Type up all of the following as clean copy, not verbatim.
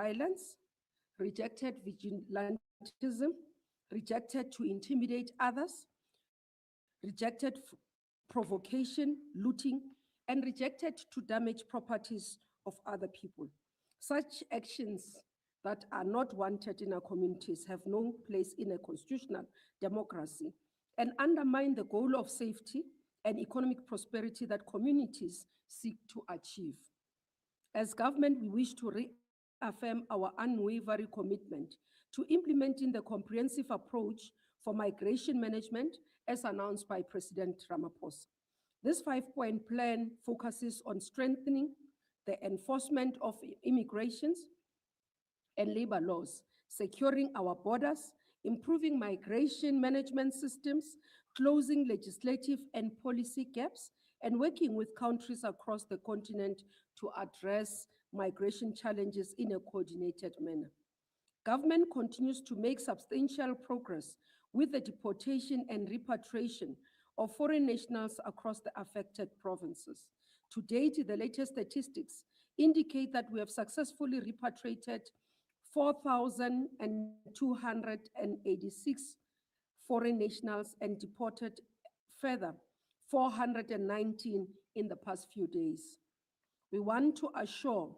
violence, rejected vigilantism, rejected to intimidate others, rejected provocation, looting, and rejected to damage properties of other people. Such actions that are not wanted in our communities have no place in a constitutional democracy and undermine the goal of safety and economic prosperity that communities seek to achieve. As government, we wish to reaffirm our unwavering commitment to implementing the comprehensive approach for migration management as announced by President Ramaphosa. This five-point plan focuses on strengthening the enforcement of immigrations and labor laws, securing our borders, improving migration management systems, closing legislative and policy gaps, and working with countries across the continent to address migration challenges in a coordinated manner. Government continues to make substantial progress with the deportation and repatriation of foreign nationals across the affected provinces. To date, the latest statistics indicate that we have successfully repatriated 4,286 foreign nationals and deported further 419 in the past few days. We want to assure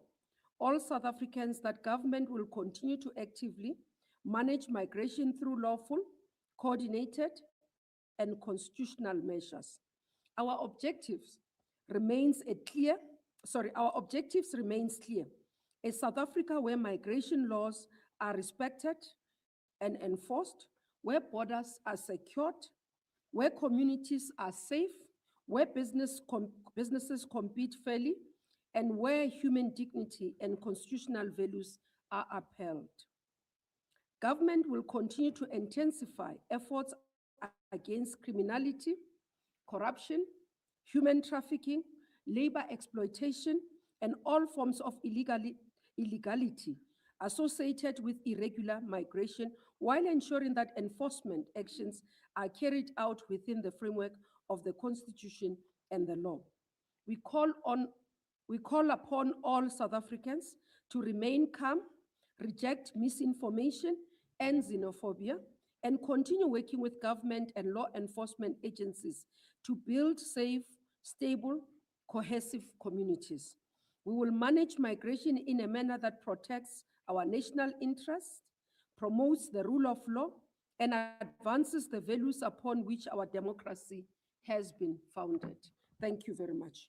all South Africans that government will continue to actively manage migration through lawful, coordinated, and constitutional measures. Our objectives remains clear. A South Africa where migration laws are respected and enforced, where borders are secured, where communities are safe, where businesses compete fairly, and where human dignity and constitutional values are upheld. Government will continue to intensify efforts against criminality, corruption, human trafficking, labor exploitation, and all forms of illegality associated with irregular migration, while ensuring that enforcement actions are carried out within the framework of the Constitution and the law. We call upon all South Africans to remain calm, reject misinformation and xenophobia, and continue working with government and law enforcement agencies to build safe, stable, cohesive communities. We will manage migration in a manner that protects our national interests, promotes the rule of law, and advances the values upon which our democracy has been founded. Thank you very much.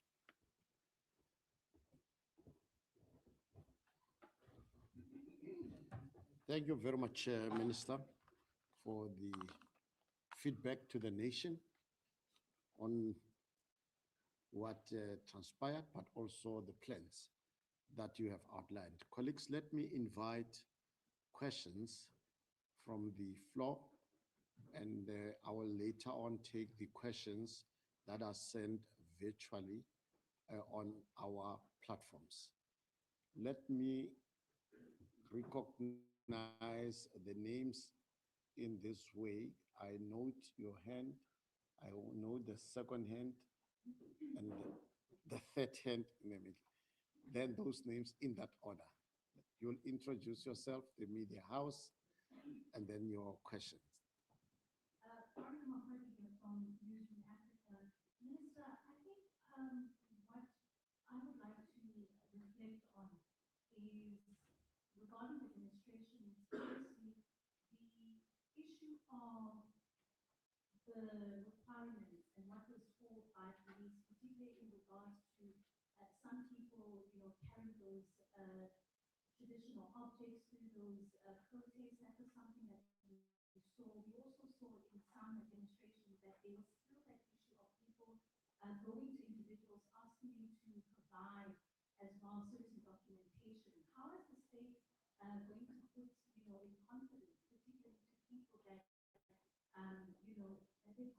Thank you very much, Minister, for the feedback to the nation on what transpired, but also the plans that you have outlined. Colleagues, let me invite questions from the floor, and I will later on take the questions that are sent virtually on our platforms. Let me recognize the names in this way. I note your hand, I will note the second hand, and the third hand in the middle. Then those names in that order. You'll introduce yourself, the media house, and then your questions. Minister, I think what I would like to reflect on is regarding the administration, firstly, the issue of the requirements and what was called by police, particularly in regards to some people, carrying those traditional objects through those protests. That was something that we saw. We also saw in some administrations that there was still that issue of people going to individuals, asking them to provide as well certain documentation. How is the state going to put, in confidence, particularly to people that, that they've got this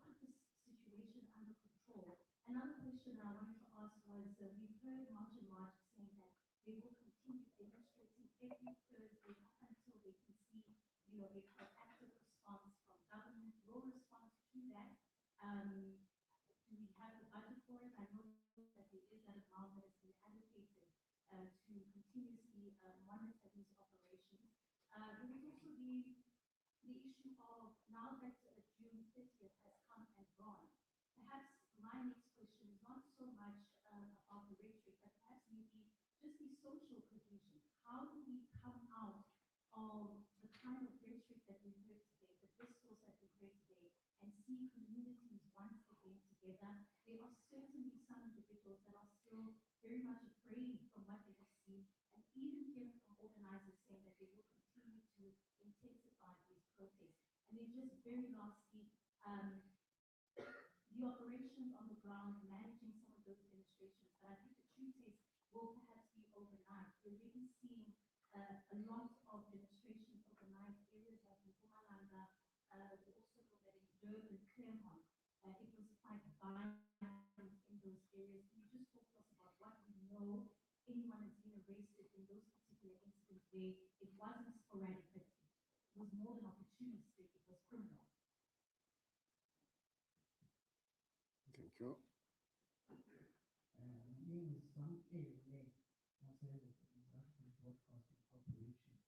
situation under control? Another question I wanted to ask was, we've heard Mountain March saying that they will continue demonstrating every Thursday up until they can see, a proactive response from government. Your response to that? Do we have the budget for it? I know that there is that amount that has been allocated to continuously monitor these operations. just very lastly, the operations on the ground, managing some of those demonstrations, but I think the truth is, will perhaps be overnight. We're really seeing a lot of demonstrations overnight, areas like Mpumalanga, we also know that in Durban, Claremont, it was quite violent in those areas. Can you just talk to us about what we know? Anyone has been arrested in those particular incidents where it wasn't sporadic, but it was more than opportunistic, it was criminal. Thank you. My name is Sam A. Ray, myself is the International Broadcasting Corporation.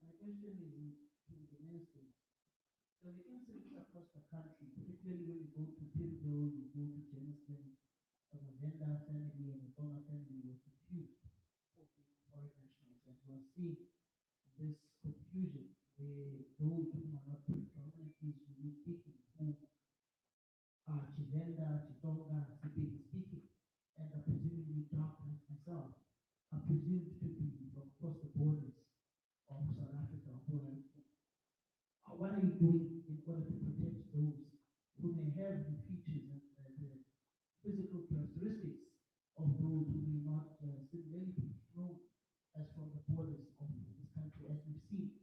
My question is to the minister. So the incidents across the country, particularly when you go to Pimville, you go to Jamestown, the Venda family and the Tonga family were confused for being foreign nationals. And we are seeing this confusion where those who are not predominantly Zulu speaking, who are Chivenda, Chitonga, speaking, and are presumably dark like myself, are presumed to be from across the borders of South Africa. What are you doing in order to protect those who may have the features and the physical characteristics of those who may not similarly be known as from the borders of this country, as we've seen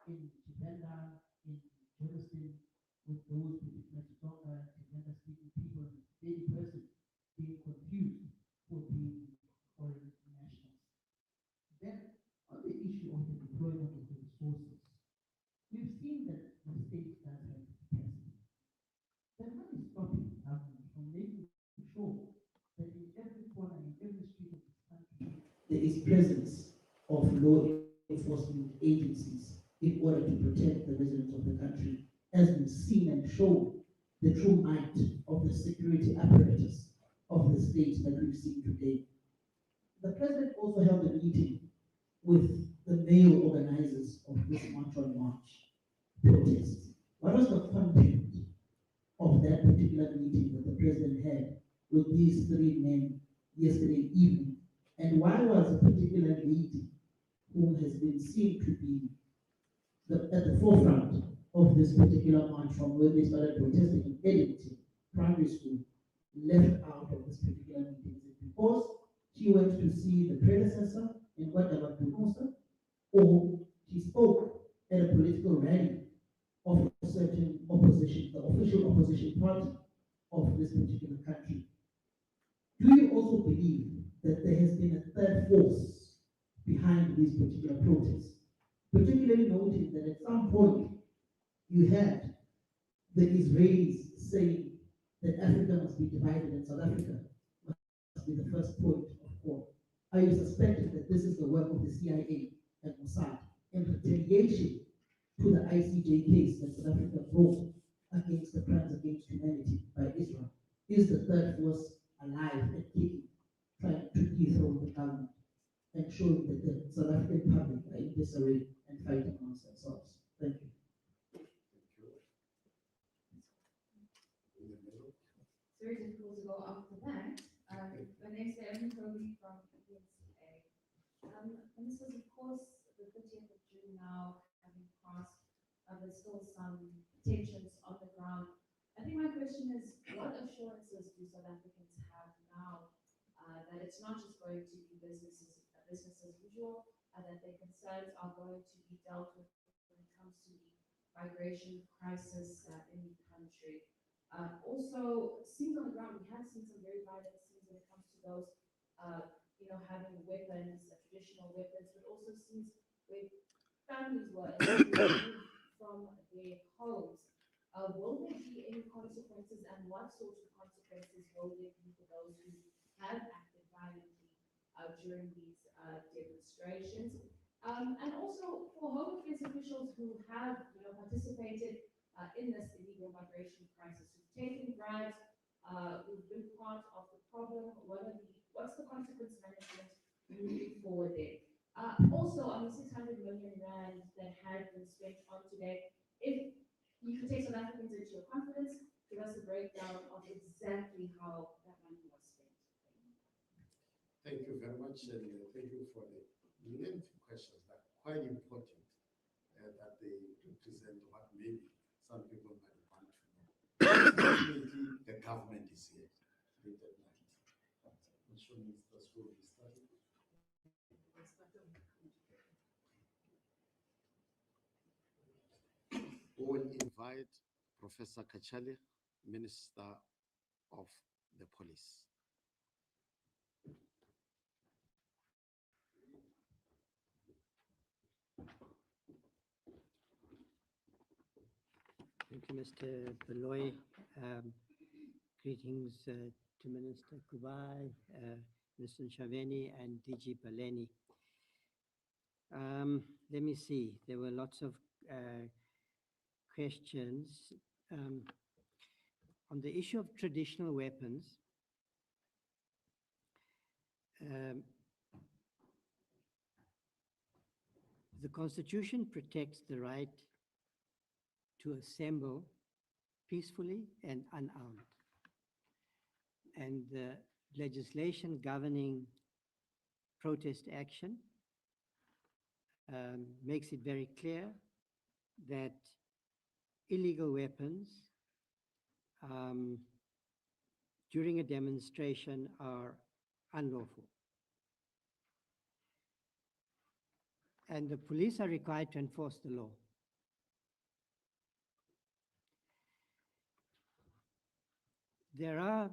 in Chivenda, in Jamestown, with those particular Chitonga and Chivenda speaking people, and the daily person being confused for being foreign nationals. Then, on the issue of the deployment of the resources, we've seen that the state does have capacity. Then what is stopping the government from making sure that in every corner, in every street of this country, there is presence of law enforcement agencies in order to protect the residents of the country, as we've seen and shown the true might of the security apparatus of the state that we've seen today. The president also held a meeting with the male organizers of this March on March protest. What was the content of that particular meeting that the president had with these three men yesterday evening? And why was a particular lady who has been seen to be at the forefront of this particular march from when they started protesting in Edmonton Primary School left out of this particular meeting? Is it because she went to see the predecessor in whatever Dumosa, or she spoke at a political rally of a certain opposition, the official opposition party of this particular country? Do you also believe that there has been a third force behind these particular protests? Particularly noting that at some point you had the Israelis saying that Africa must be divided and South Africa must be the first point of call. Are you suspecting that this is the work of the CIA and Mossad in retaliation to the ICJ case that South Africa brought against the crimes against humanity by Israel? Is the third force alive and kicking, trying to dethrone the government and showing that the South African public are in disarray and fighting amongst themselves? Thank you. It's very difficult to go after that. My name is Erin Kobe from ENCA. And this was, of course, the 30th of June now, having passed. There's still some tensions on the ground. I think my question is, what assurances do South Africans have now that it's not just going to be business as usual, and that their concerns are going to be dealt with when it comes to the migration crisis in the country? Also, scenes on the ground, we have seen some very violent scenes when it comes to those, having weapons, traditional weapons, but also scenes where families were removed from their homes. Will there be any consequences, and what sorts of consequences will there be for those who have acted violently during these demonstrations? And also for Home Affairs officials who have participated in this illegal migration crisis, who've taken bribes, who've been part of the problem, what's the consequence management moving forward there? Also, on the 600 million rand that had been spent on today, if you could take South Africans into your confidence, give us a breakdown of exactly how that money was spent. Thank you very much, and thank you for the lengthy questions that are quite important, that they represent what maybe some people might want to know. Ultimately, the government is here late at night. I'm sure ministers will be starting. We will invite Professor Kachale, Minister of the Police. Thank you, Mr. Beloy. Greetings to Minister Kubai, Mr. Shaveni, and DG Baleni. Let me see. There were lots of questions. On the issue of traditional weapons, the Constitution protects the right to assemble peacefully and unarmed. And the legislation governing protest action makes it very clear that illegal weapons during a demonstration are unlawful. And the police are required to enforce the law. There are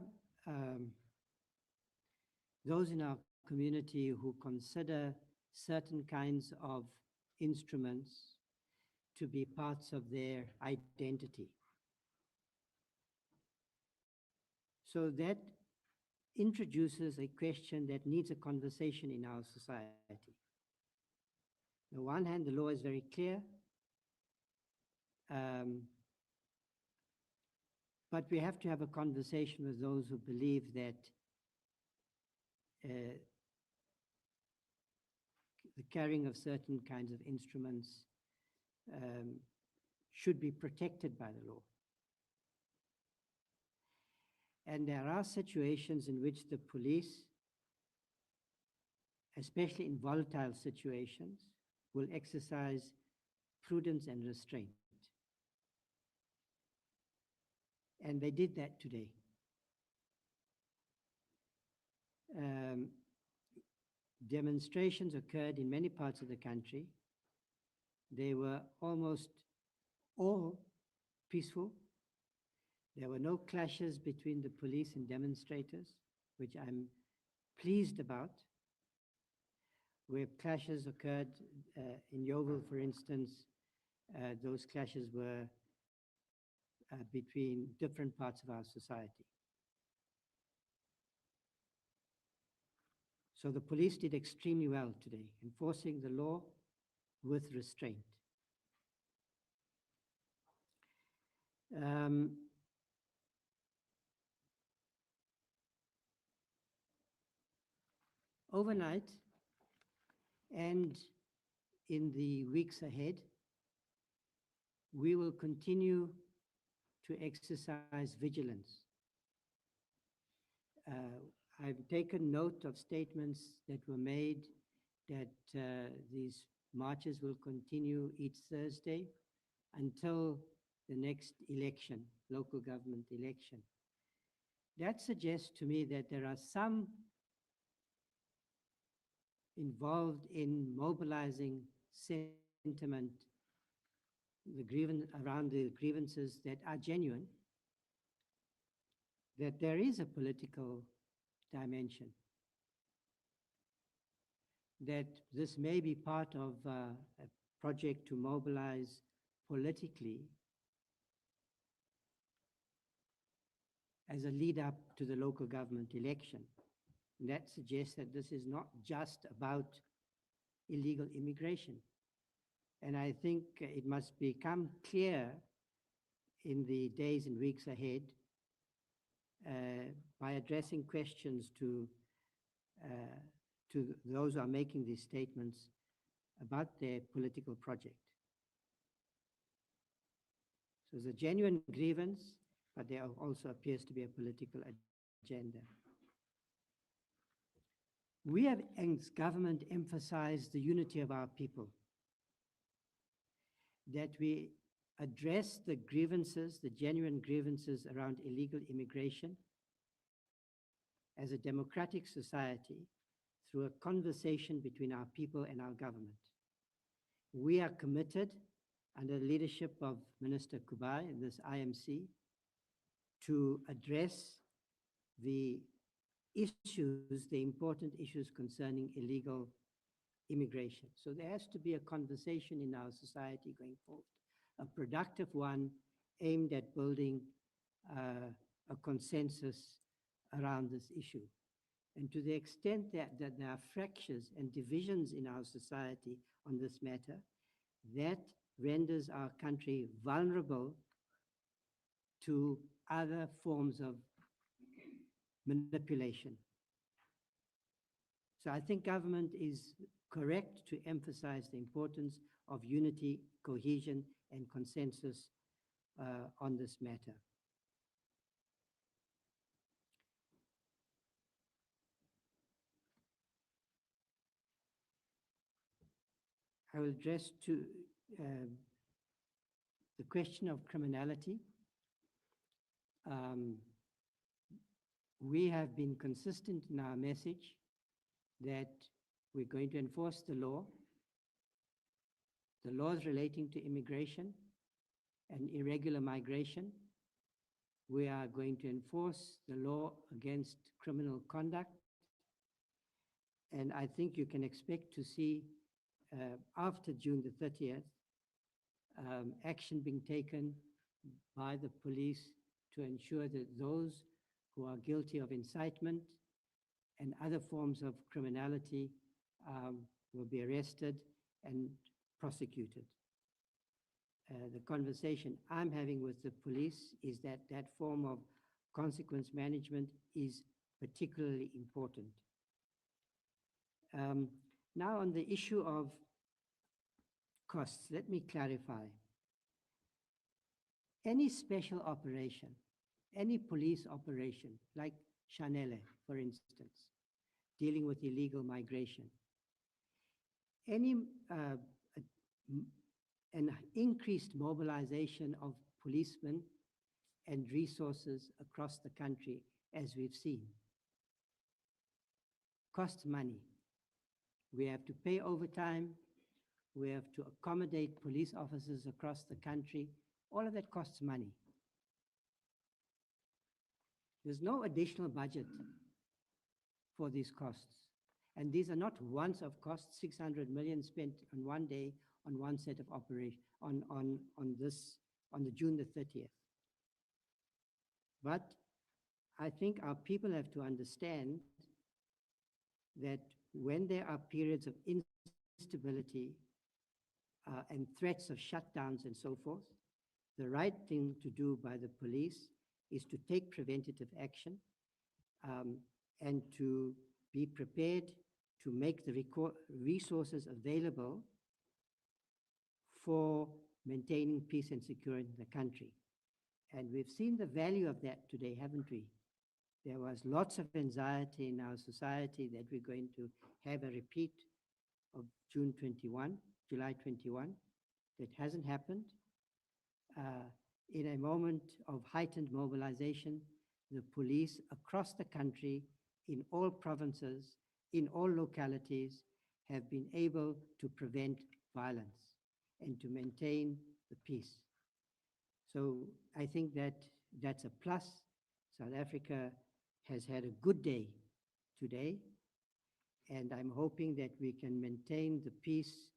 those in our community who consider certain kinds of instruments to be parts of their identity. So that introduces a question that needs a conversation in our society. On the one hand, the law is very clear, but we have to have a conversation with those who believe that the carrying of certain kinds of instruments should be protected by the law. And there are situations in which the police, especially in volatile situations, will exercise prudence and restraint. And they did that today. Demonstrations occurred in many parts of the country. They were almost all peaceful. There were no clashes between the police and demonstrators, which I'm pleased about. Where clashes occurred in Yeovil, for instance, those clashes were between different parts of our society. So the police did extremely well today, enforcing the law with restraint. Overnight and in the weeks ahead, we will continue to exercise vigilance. I've taken note of statements that were made that these marches will continue each Thursday until the next election, local government election. That suggests to me that there are some involved in mobilizing sentiment around the grievances that are genuine, that there is a political dimension, that this may be part of a project to mobilize politically as a lead up to the local government election. And that suggests that this is not just about illegal immigration. And I think it must become clear in the days and weeks ahead by addressing questions to those who are making these statements about their political project. So there's a genuine grievance, but there also appears to be a political agenda. We have, as government, emphasized the unity of our people, that we address the grievances, the genuine grievances around illegal immigration as a democratic society through a conversation between our people and our government. We are committed, under the leadership of Minister Kubai in this IMC, to address the issues, the important issues concerning illegal immigration. So there has to be a conversation in our society going forward, a productive one aimed at building a consensus around this issue. And to the extent that there are fractures and divisions in our society on this matter, that renders our country vulnerable to other forms of manipulation. So I think government is correct to emphasize the importance of unity, cohesion, and consensus on this matter. I will address to the question of criminality. We have been consistent in our message that we're going to enforce the laws relating to immigration and irregular migration. We are going to enforce the law against criminal conduct. And I think you can expect to see after June the 30th, action being taken by the police to ensure that those who are guilty of incitement and other forms of criminality will be arrested and prosecuted. The conversation I'm having with the police is that that form of consequence management is particularly important. Now on the issue of costs, let me clarify. Any special operation, any police operation, like Chanele, for instance, dealing with illegal migration, any an increased mobilization of policemen and resources across the country, as we've seen, costs money. We have to pay overtime. We have to accommodate police officers across the country. All of that costs money. There's no additional budget for these costs. And these are not once-off costs, 600 million spent on one day on one set of operations, on the June the 30th. But I think our people have to understand that when there are periods of instability and threats of shutdowns and so forth, the right thing to do by the police is to take preventative action and to be prepared to make the resources available for maintaining peace and security in the country. And we've seen the value of that today, haven't we? There was lots of anxiety in our society that we're going to have a repeat of July 21. That hasn't happened. In a moment of heightened mobilization, the police across the country, in all provinces, in all localities, have been able to prevent violence and to maintain the peace. So I think that that's a plus. South Africa has had a good day today, and I'm hoping that we can maintain the peace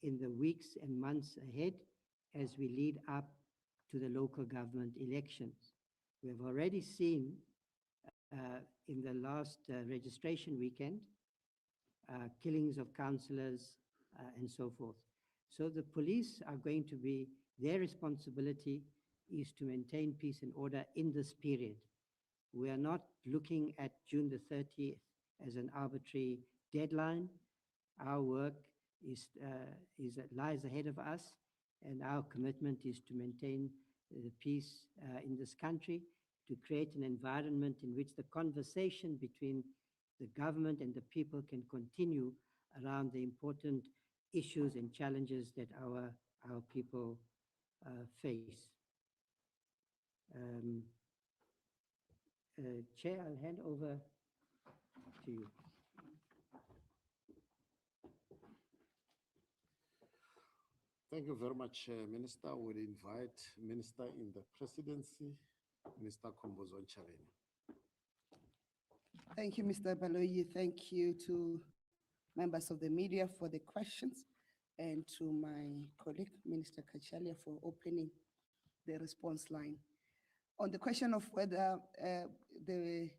in the weeks and months ahead as we lead up to the local government elections. We have already seen in the last registration weekend, killings of councillors and so forth. So the police are going to be, their responsibility is to maintain peace and order in this period. We are not looking at June the 30th as an arbitrary deadline. Our work lies ahead of us, and our commitment is to maintain the peace in this country, to create an environment in which the conversation between the government and the people can continue around the important issues and challenges that our people face. Um, Chair, I'll hand over to you. Thank you very much, Minister. We'll invite Minister in the Presidency, Minister Kombozo Nchaleni. Thank you, Mr. Baloyi. Thank you to members of the media for the questions, and to my colleague, Minister Kachalia, for opening the response line. On the question of whether the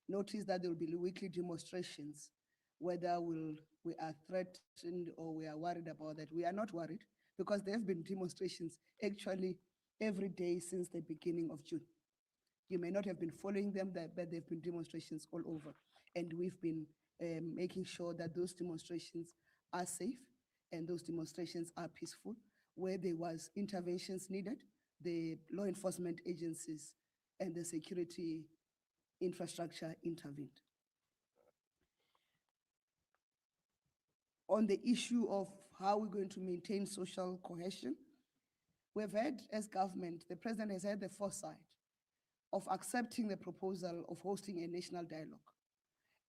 notice that there will be weekly demonstrations, whether we are threatened or we are worried about that, we are not worried, because there have been demonstrations actually every day since the beginning of June. You may not have been following them, but there have been demonstrations all over. And we've been making sure that those demonstrations are safe and those demonstrations are peaceful. Where there was interventions needed, the law enforcement agencies and the security infrastructure intervened. On the issue of how we're going to maintain social cohesion, we've had, as government, the president has had the foresight of accepting the proposal of hosting a national dialogue.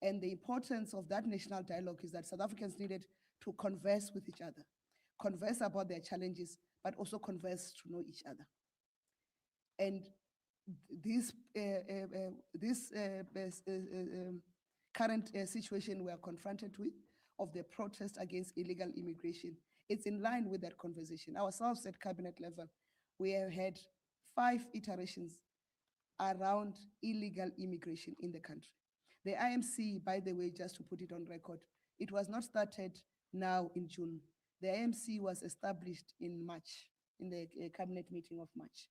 And the importance of that national dialogue is that South Africans needed to converse with each other, converse about their challenges, but also converse to know each other. And this current situation we are confronted with, of the protest against illegal immigration, it's in line with that conversation. Ourselves at cabinet level, we have had 5 iterations around illegal immigration in the country. The IMC, by the way, just to put it on record, it was not started now in June. The IMC was established in March, in the cabinet meeting of March.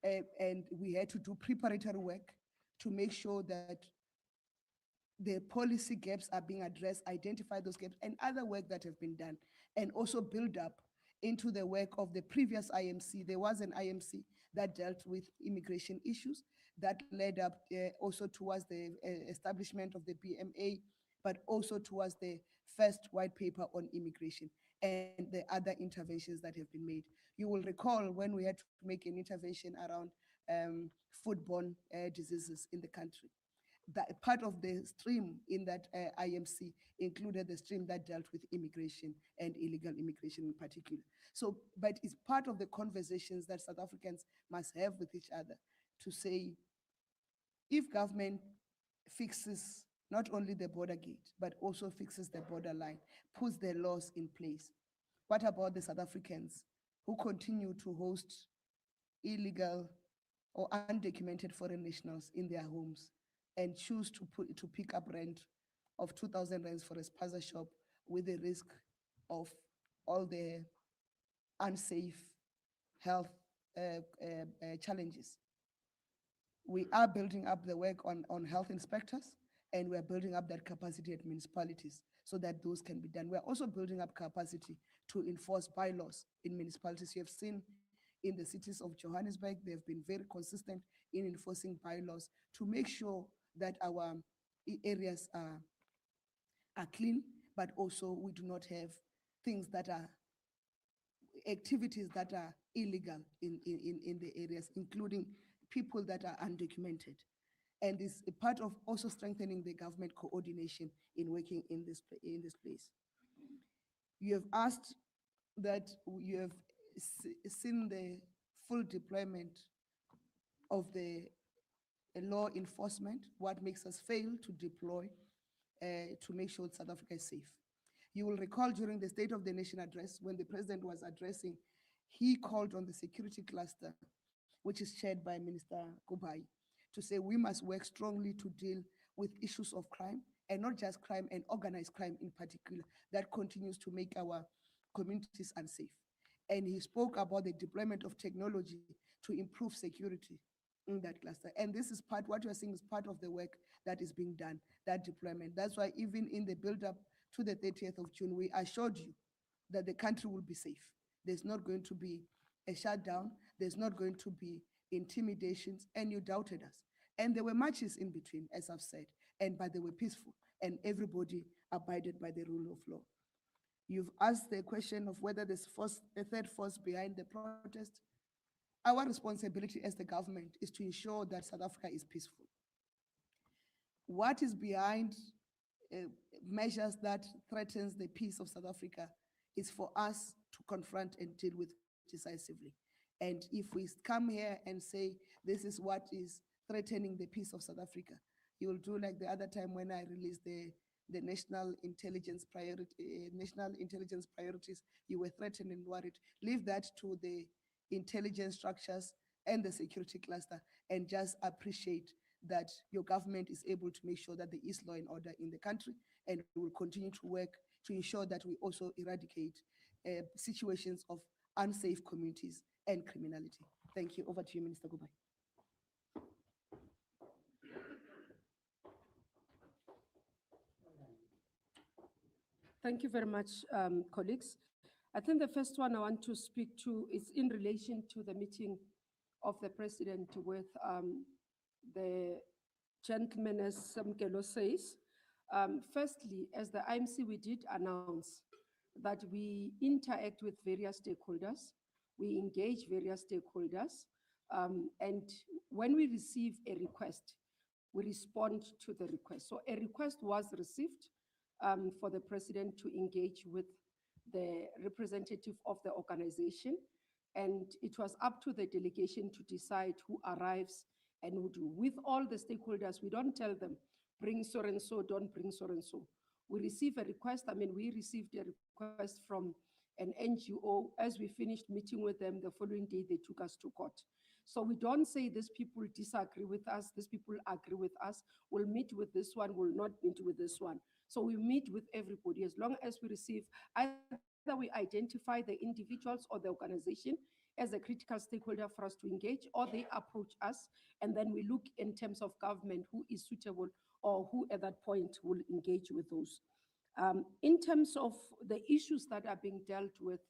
And we had to do preparatory work to make sure that the policy gaps are being addressed, identify those gaps, and other work that have been done, and also build up into the work of the previous IMC. There was an IMC that dealt with immigration issues, that led up also towards the establishment of the BMA, but also towards the first white paper on immigration and the other interventions that have been made. You will recall when we had to make an intervention around foodborne diseases in the country. That part of the stream in that IMC included the stream that dealt with immigration and illegal immigration in particular. So, but it's part of the conversations that South Africans must have with each other to say, if government fixes not only the border gate, but also fixes the borderline, puts the laws in place, what about the South Africans who continue to host illegal or undocumented foreign nationals in their homes and choose to pick up rent of 2,000 rands for a spaza shop with the risk of all the unsafe health challenges? We are building up the work on health inspectors, and we're building up that capacity at municipalities so that those can be done. We're also building up capacity to enforce bylaws in municipalities. You have seen in the cities of Johannesburg, they've been very consistent in enforcing bylaws to make sure that our areas are clean, but also we do not have things that are activities that are illegal in the areas, including people that are undocumented. And is a part of also strengthening the government coordination in working in this place. You have asked that you have seen the full deployment of the law enforcement, what makes us fail to deploy to make sure South Africa is safe. You will recall during the State of the Nation address, when the president was addressing, he called on the security cluster, which is chaired by Minister Kubai, to say we must work strongly to deal with issues of crime, and not just crime, and organized crime in particular, that continues to make our communities unsafe. And he spoke about the deployment of technology to improve security in that cluster. And this is part, what you're seeing is part of the work that is being done, that deployment. That's why even in the build-up to the 30th of June, we assured you that the country will be safe. There's not going to be a shutdown, there's not going to be intimidations, and you doubted us. And there were marches in between, as I've said, but they were peaceful, and everybody abided by the rule of law. You've asked the question of whether there's a third force behind the protest. Our responsibility as the government is to ensure that South Africa is peaceful. What is behind measures that threatens the peace of South Africa is for us to confront and deal with decisively. And if we come here and say, this is what is threatening the peace of South Africa, you will do like the other time when I released the national intelligence priorities, you were threatened and worried. Leave that to the intelligence structures and the security cluster, and just appreciate that your government is able to make sure that there is law and order in the country, and we will continue to work to ensure that we also eradicate situations of unsafe communities and criminality. Thank you. Over to you, Minister Gubai. Thank you very much, colleagues. I think the first one I want to speak to is in relation to the meeting of the president with the gentleman, as Samkelo says. Firstly, as the IMC, we did announce that we interact with various stakeholders, we engage various stakeholders, and when we receive a request, we respond to the request. So a request was received for the president to engage with the representative of the organization, and it was up to the delegation to decide who arrives and who do. With all the stakeholders, we don't tell them, bring so and so, don't bring so and so. We receive a request. I mean, we received a request from an NGO. As we finished meeting with them, the following day, they took us to court. So we don't say these people disagree with us, these people agree with us, we'll meet with this one, we'll not meet with this one. So we meet with everybody as long as we receive, either we identify the individuals or the organization as a critical stakeholder for us to engage, or they approach us, and then we look in terms of government who is suitable or who at that point will engage with those. In terms of the issues that are being dealt with,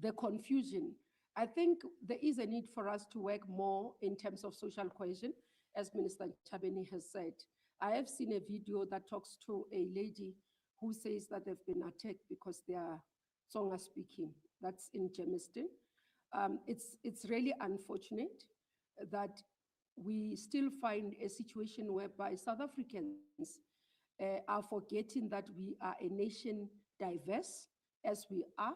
the confusion, I think there is a need for us to work more in terms of social cohesion, as Minister Chabeni has said. I have seen a video that talks to a lady who says that they've been attacked because they are Tsonga speaking. That's in Germiston. It's really unfortunate that we still find a situation whereby South Africans are forgetting that we are a nation diverse as we are,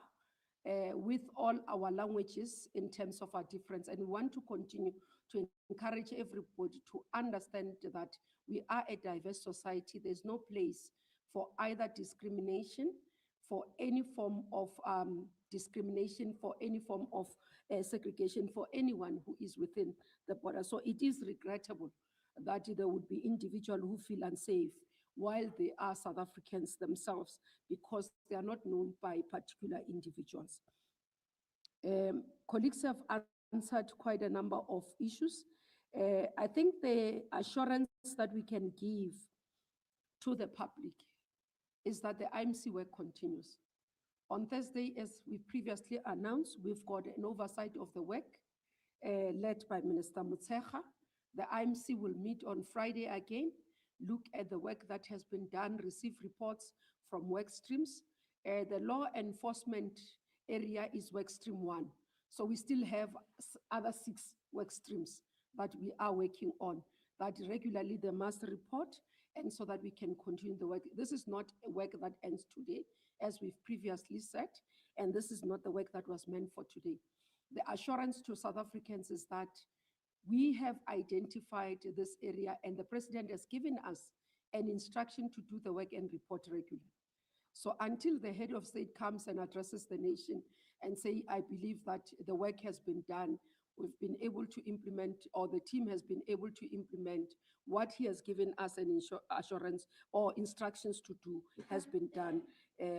with all our languages in terms of our difference. And we want to continue to encourage everybody to understand that we are a diverse society. There's no place for either discrimination, for any form of discrimination, for any form of segregation for anyone who is within the border. So it is regrettable that there would be individuals who feel unsafe while they are South Africans themselves because they are not known by particular individuals. Colleagues have answered quite a number of issues. I think the assurance that we can give to the public is that the IMC work continues. On Thursday, as we previously announced, we've got an oversight of the work led by Minister Motshekga. The IMC will meet on Friday again, look at the work that has been done, receive reports from work streams. The law enforcement area is work stream 1. So we still have other 6 work streams that we are working on, that regularly they must report, and so that we can continue the work. This is not a work that ends today, as we've previously said, and this is not the work that was meant for today. The assurance to South Africans is that we have identified this area, and the president has given us an instruction to do the work and report regularly. So until the head of state comes and addresses the nation and say, I believe that the work has been done, we've been able to implement, or the team has been able to implement what he has given us an assurance or instructions to do has been done,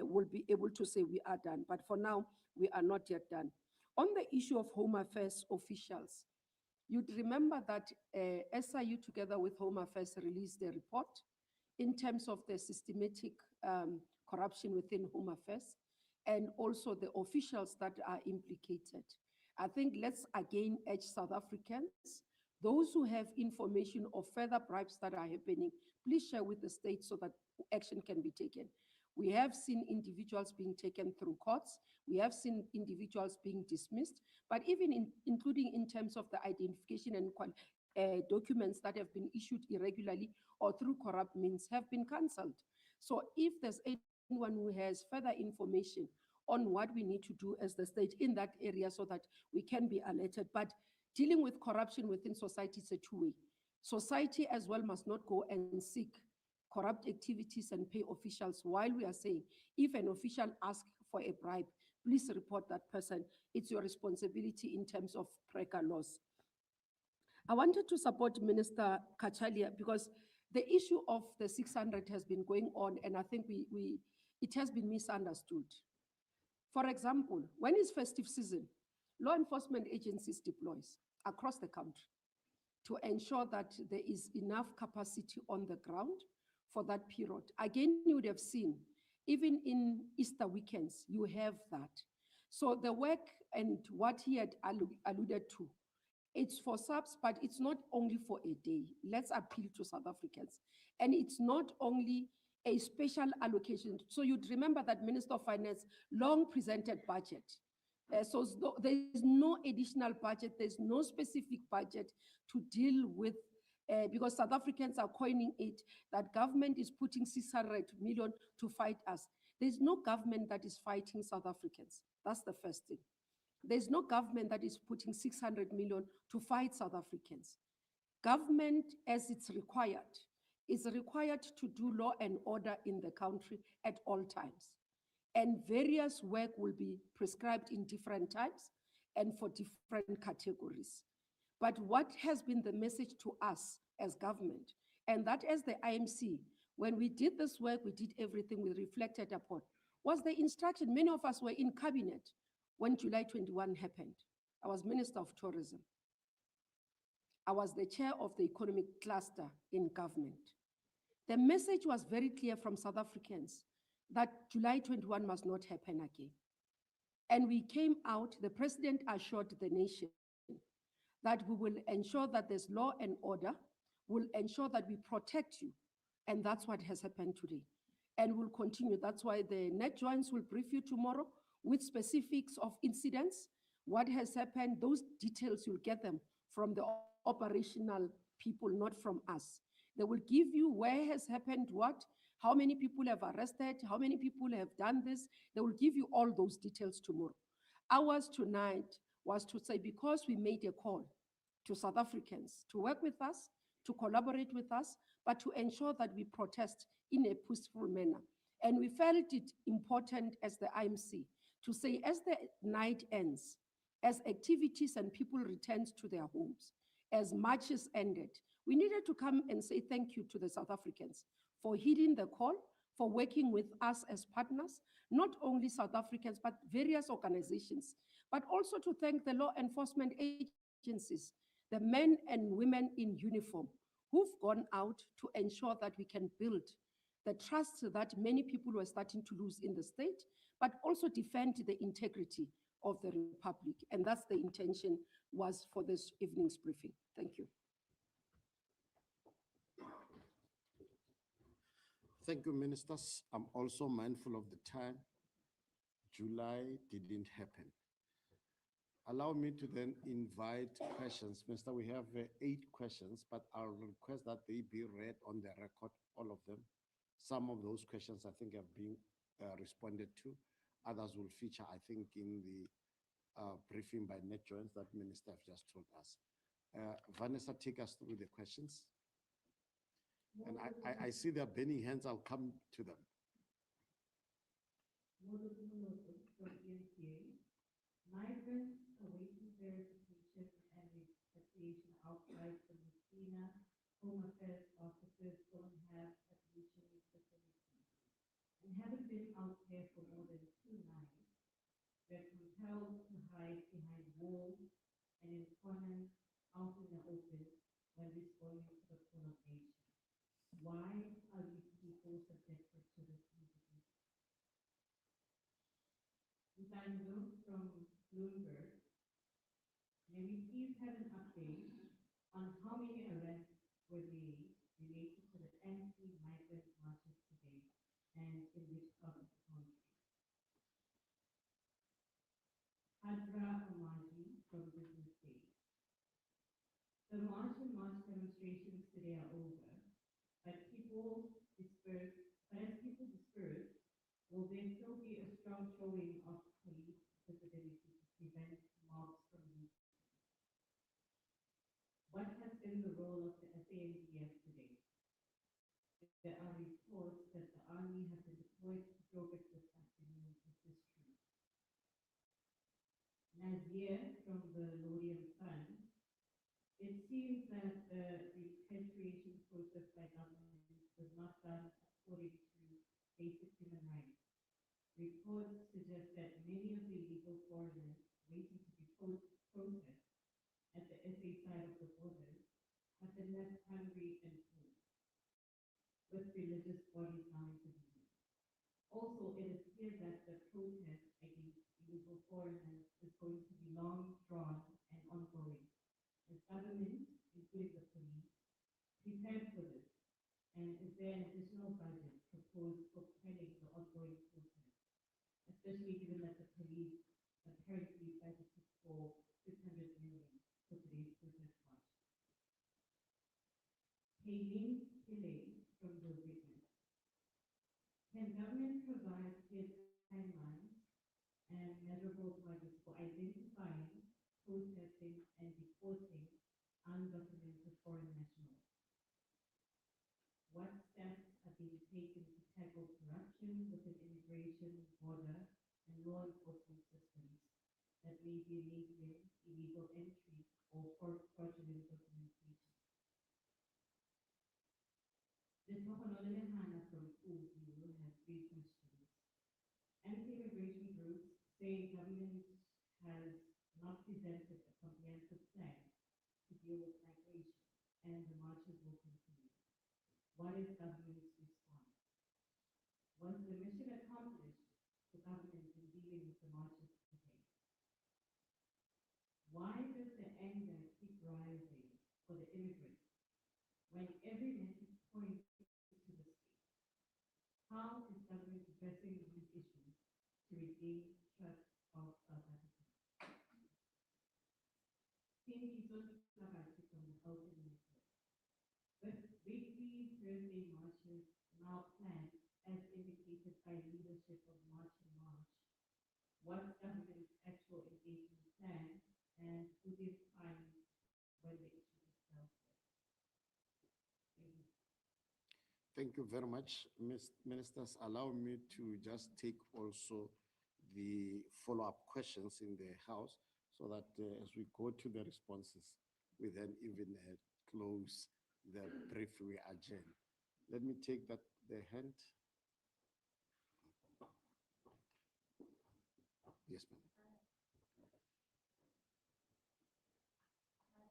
we'll be able to say we are done. But for now, we are not yet done. On the issue of Home Affairs officials, you'd remember that SIU together with Home Affairs released a report in terms of the systematic corruption within Home Affairs and also the officials that are implicated. I think let's again urge South Africans, those who have information of further bribes that are happening, please share with the state so that action can be taken. We have seen individuals being taken through courts. We have seen individuals being dismissed, but even including in terms of the identification and documents that have been issued irregularly or through corrupt means have been cancelled. So if there's anyone who has further information on what we need to do as the state in that area so that we can be alerted. But dealing with corruption within society is a two-way. Society as well must not go and seek corrupt activities and pay officials, while we are saying, if an official asks for a bribe, please report that person. It's your responsibility in terms of PRECA laws. I wanted to support Minister Kachalia because the issue of the 600 has been going on, and I think it has been misunderstood. For example, when it's festive season, law enforcement agencies deploys across the country to ensure that there is enough capacity on the ground for that period. Again, you would have seen, even in Easter weekends, you have that. So the work and what he had alluded to, it's for subs, but it's not only for a day. Let's appeal to South Africans. And it's not only a special allocation. So you'd remember that Minister of Finance long presented budget. So there is no additional budget, there's no specific budget to deal with, because South Africans are coining it, that government is putting 600 million to fight us. There's no government that is fighting South Africans. That's the first thing. There's no government that is putting 600 million to fight South Africans. Government, as it's required, is required to do law and order in the country at all times. And various work will be prescribed in different times and for different categories. But what has been the message to us as government, and that as the IMC, when we did this work, we did everything we reflected upon, was the instruction. Many of us were in cabinet when July 21 happened. I was Minister of Tourism. I was the chair of the economic cluster in government. The message was very clear from South Africans that July 21 must not happen again. And we came out, the president assured the nation that we will ensure that there's law and order, will ensure that we protect you. And that's what has happened today. And will continue. That's why the net joints will brief you tomorrow with specifics of incidents, what has happened, those details, you'll get them from the operational people, not from us. They will give you where has happened what, how many people have arrested, how many people have done this. They will give you all those details tomorrow. Ours tonight was to say, because we made a call to South Africans to work with us, to collaborate with us, but to ensure that we protest in a peaceful manner. And we felt it important as the IMC to say, as the night ends, as activities and people returned to their homes, as marches ended, we needed to come and say thank you to the South Africans for heeding the call, for working with us as partners, not only South Africans, but various organizations, but also to thank the law enforcement agencies, the men and women in uniform who've gone out to ensure that we can build the trust that many people were starting to lose in the state, but also defend the integrity of the Republic. And that's the intention was for this evening's briefing. Thank you. Thank you, ministers. I'm also mindful of the time. July didn't happen. Allow me to then invite questions. Minister, we have 8 questions, but I'll request that they be read on the record, all of them. Some of those questions I think have been responded to. Others will feature, I think, in the briefing by Net Joints that Minister have just told us. Vanessa, take us through the questions. And I see they're burning hands. I'll come to them. Migrants awaiting verification and repatriation outside the Messina Home Affairs officers don't have admission facilities. And having been out there for more than 2 nights, they're compelled to hide behind walls and in corners out in the open when responding to the call of nation. Why are these people subjected to this injury? Ntandu from Bloomberg, may we please have an update on how many arrests were made related to the anti-migrant marches today? and in which part of the country? Hadra Amaji from Business Day. The March and March demonstrations today are over, but as people disperse, will there still be a strong showing of police visibility to prevent mobs from reaching? What has been the role of the SANDF today? There are reports that the army has been deployed to Joburg this afternoon. Is this true? Nazir from the Lorian Sun. It seems that the repatriation process by government was not done according to basic human rights. Reports suggest that many of the illegal foreigners waiting to be processed at the SA side of the border have been left hungry and full, with religious bodies now intervening. Also, it is clear that the protest against illegal foreigners is going to be long, drawn, and ongoing. Is government, including the police, prepared for this? And is there an additional budget proposed for planning the ongoing protest, especially given that the police apparently budgeted for 600 million for today's protest march? Paying Pillay from the witness. Can government provide clear timelines and measurable targets for identifying, processing, and deporting undocumented foreign nationals? What steps are being taken to tackle corruption within immigration, border, and law enforcement systems that may be enabling illegal entry or fraudulent documentation? The Tokonolele Hana from Full-View has 3 questions. Anti-immigration groups say government has not presented a comprehensive plan to deal with migration, and the marches will continue. What is government's response? Was the mission accomplished for government in dealing with the marches today? Why does the anger keep rising for the immigrants when every message points to the state? How is government addressing these issues to regain trust of South Africa? Cindy Sothabati from the Health Minister. With weekly Thursday marches now planned as indicated by leadership of March and March, what's government's actual engagement plan and who defines when the issue is dealt with? Thank you. Thank you very much, Ministers. Allow me to just take also the follow-up questions in the House so that as we go to the responses, we then even close the brief we adjourn. Let me take the hand. Yes, ma'am.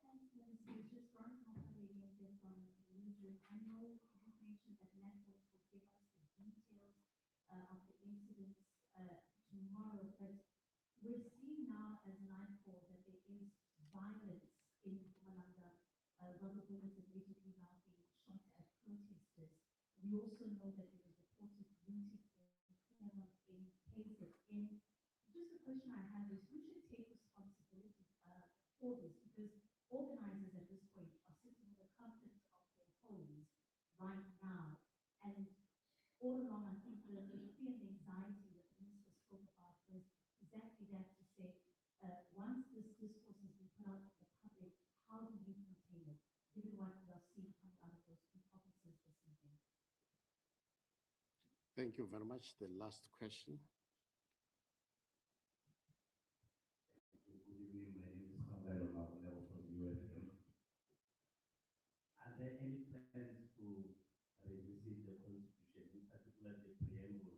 Thanks, Minister. Just one confirmation from the news. I know you mentioned that networks will give us the details of the incidents tomorrow, but we're seeing now as nightfall that there is violence in Mpumalanga. Rubber bullets are basically now being shot at protesters. We also know that there was reported looting in Claremont, in KZN. Just the question I have is, who should take responsibility for this? Because organizers at this point are sitting in the comfort of their homes right now. And all along, I think the fear and anxiety that the minister spoke about was exactly that, to say, once this discourse has been put out to the public, how do we contain it, given what we are seeing coming out of those 2 provinces this evening? Thank you very much. The last question. Good evening. My name is Kamalo Mabonelo from UFM. Are there any plans to revisit the Constitution, in particular the preamble,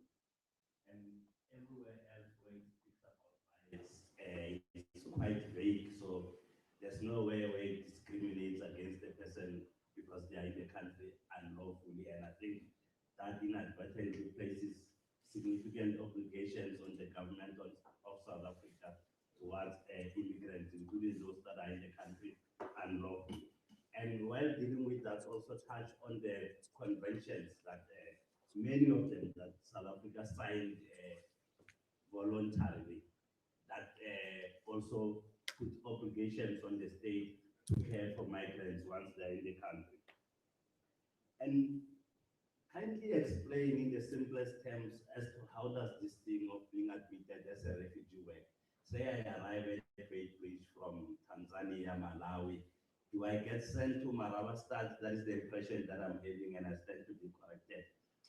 and everywhere else where it speaks about violence? It's quite vague, so there's no way where it discriminates against the person because they are in the country unlawfully, and I think that inadvertently places significant obligations on the government of South Africa towards immigrants, including those that are in the country unlawfully. And while dealing with that, also touch on the conventions that many of them that South Africa signed voluntarily that also put obligations on the state to care for migrants once they're in the country. And kindly explain in the simplest terms as to how does this thing of being admitted as a refugee work? Say I arrive at Great Bridge from Tanzania, Malawi. Do I get sent to Maravastad? That is the impression that I'm having, and I stand to be corrected.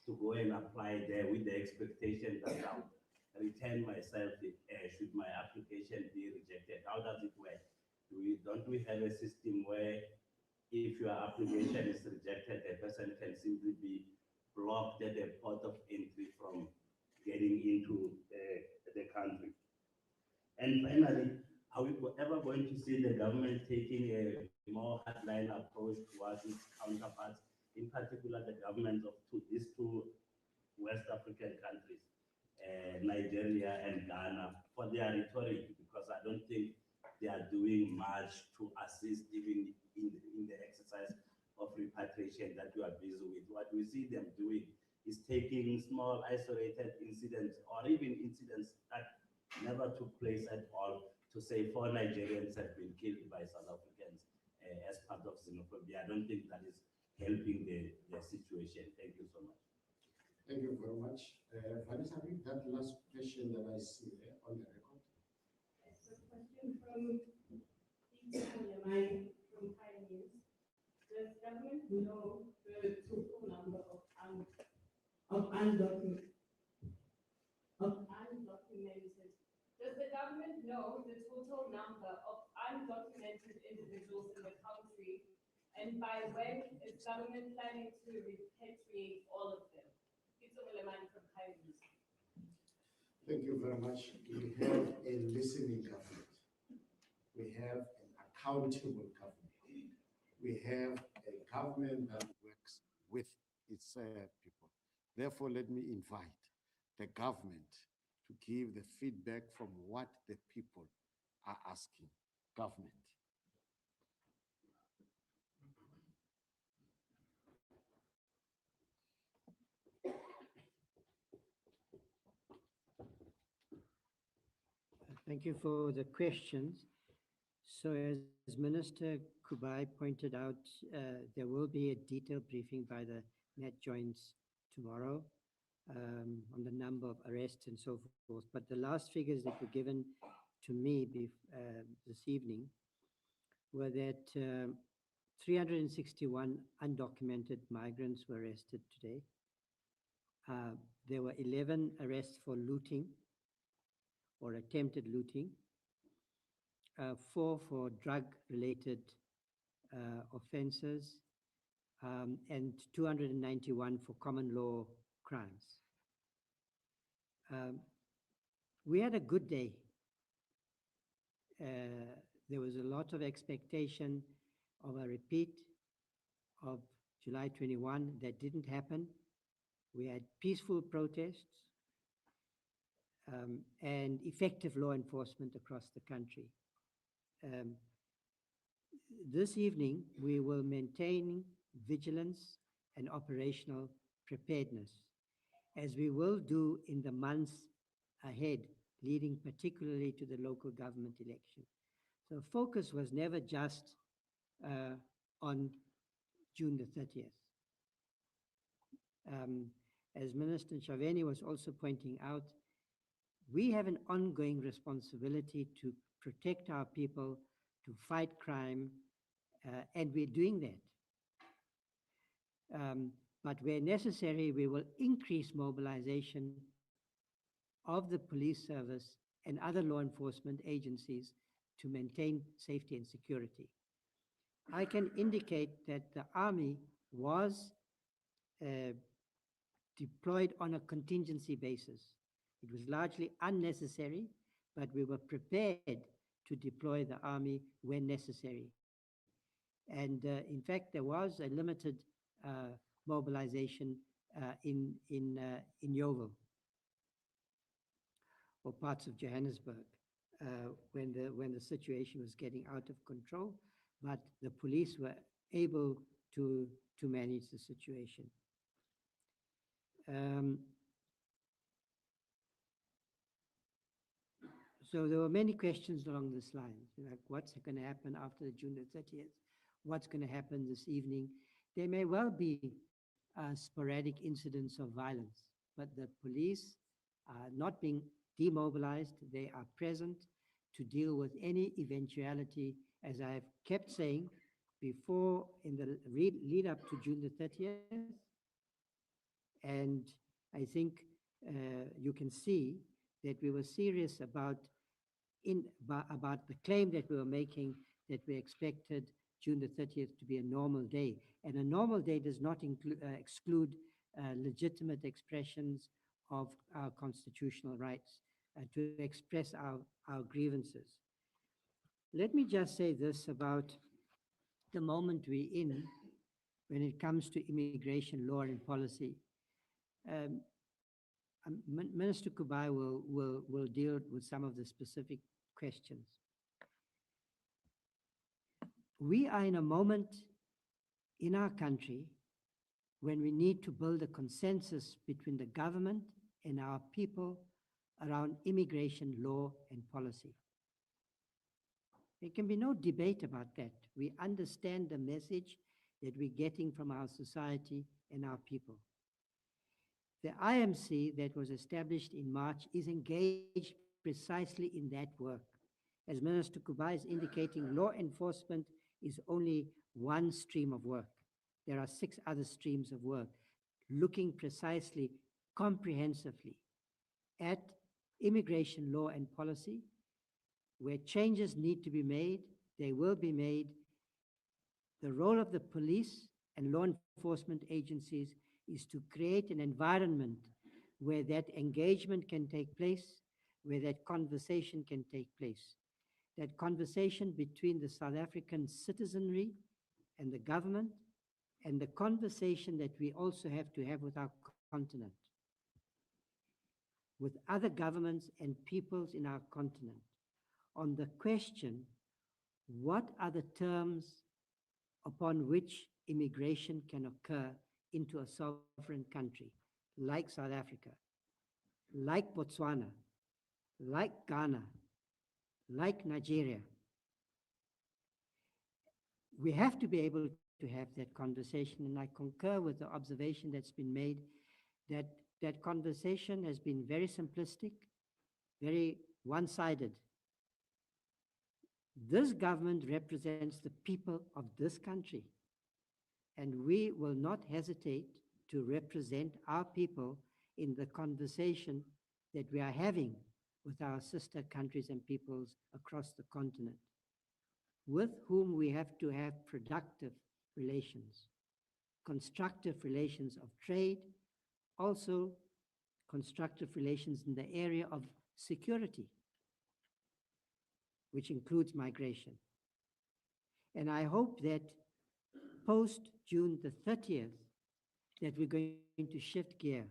To go and apply there with the expectation that I'll return myself should my application be rejected. How does it work? Don't we have a system where if your application is rejected, a person can simply be blocked at the port of entry from getting into the country? And finally, are we ever going to see the government taking a more hardline approach towards its counterparts, in particular the governments of these two West African countries, Nigeria and Ghana, for their rhetoric? Because I don't think they are doing much to assist even in the exercise of repatriation that we are busy with. What we see them doing is taking small isolated incidents or even incidents that never took place at all to say 4 Nigerians have been killed by South Africans as part of xenophobia. I don't think that is helping the situation. Thank you so much. Thank you very much. Vanessa, read that last question that I see there on the record. Yes, a question from Inter-Ministerial from Pioneers. Does government know the total number of undocumented? Does the government know the total number of undocumented individuals in the country, and by when is government planning to repatriate all of them? From Pioneers. Thank you very much. We have a listening government. We have an accountable government. We have a government that works with its people. Therefore, let me invite the government to give the feedback from what the people are asking. Government. Thank you for the questions. So as Minister Kubai pointed out, there will be a detailed briefing by the Met Joints tomorrow on the number of arrests and so forth. But the last figures that were given to me this evening were that 361 undocumented migrants were arrested today. There were 11 arrests for looting or attempted looting, 4 for drug-related offenses, and 291 for common law crimes. We had a good day. There was a lot of expectation of a repeat of July 21. That didn't happen. We had peaceful protests and effective law enforcement across the country. This evening, we will maintain vigilance and operational preparedness, as we will do in the months ahead, leading particularly to the local government election. So focus was never just on June the 30th. As Minister Chaveni was also pointing out, we have an ongoing responsibility to protect our people, to fight crime, and we're doing that. But where necessary, we will increase mobilization of the police service and other law enforcement agencies to maintain safety and security. I can indicate that the Army was deployed on a contingency basis. It was largely unnecessary, but we were prepared to deploy the Army when necessary. And in fact, there was a limited mobilization in Yeovil or parts of Johannesburg when the situation was getting out of control, but the police were able to manage the situation. So there were many questions along this line, like what's going to happen after June the 30th? What's going to happen this evening? There may well be sporadic incidents of violence, but the police are not being demobilized. They are present to deal with any eventuality, as I've kept saying before in the lead up to June the 30th. And I think you can see that we were serious about the claim that we were making, that we expected June the 30th to be a normal day. And a normal day does not exclude legitimate expressions of our constitutional rights to express our grievances. Let me just say this about the moment we're in when it comes to immigration law and policy. Minister Kubai will deal with some of the specific questions. We are in a moment in our country when we need to build a consensus between the government and our people around immigration law and policy. There can be no debate about that. We understand the message that we're getting from our society and our people. The IMC that was established in March is engaged precisely in that work. As Minister Kubai is indicating, law enforcement is only one stream of work. There are 6 other streams of work, looking precisely, comprehensively at immigration law and policy. Where changes need to be made, they will be made. The role of the police and law enforcement agencies is to create an environment where that engagement can take place, where that conversation can take place. That conversation between the South African citizenry and the government, and the conversation that we also have to have with our continent, with other governments and peoples in our continent, on the question, what are the terms upon which immigration can occur into a sovereign country, like South Africa, like Botswana, like Ghana, like Nigeria. We have to be able to have that conversation, and I concur with the observation that's been made that that conversation has been very simplistic, very one-sided. This government represents the people of this country, and we will not hesitate to represent our people in the conversation that we are having with our sister countries and peoples across the continent, with whom we have to have productive relations, constructive relations of trade, also constructive relations in the area of security, which includes migration. And I hope that post June the 30th, that we're going to shift gear.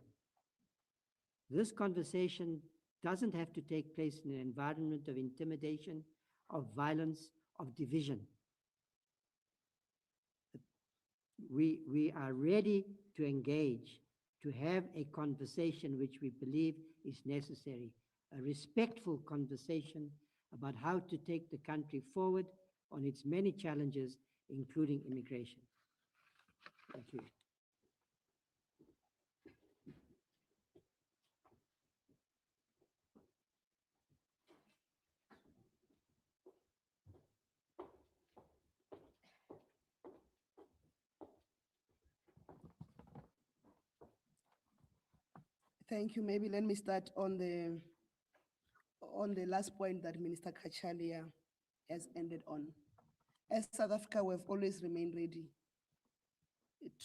This conversation doesn't have to take place in an environment of intimidation, of violence, of division. We are ready to engage, to have a conversation which we believe is necessary, a respectful conversation about how to take the country forward on its many challenges, including immigration. Thank you. Thank you. Maybe let me start on the last point that Minister Kachalia has ended on. As South Africa, we've always remained ready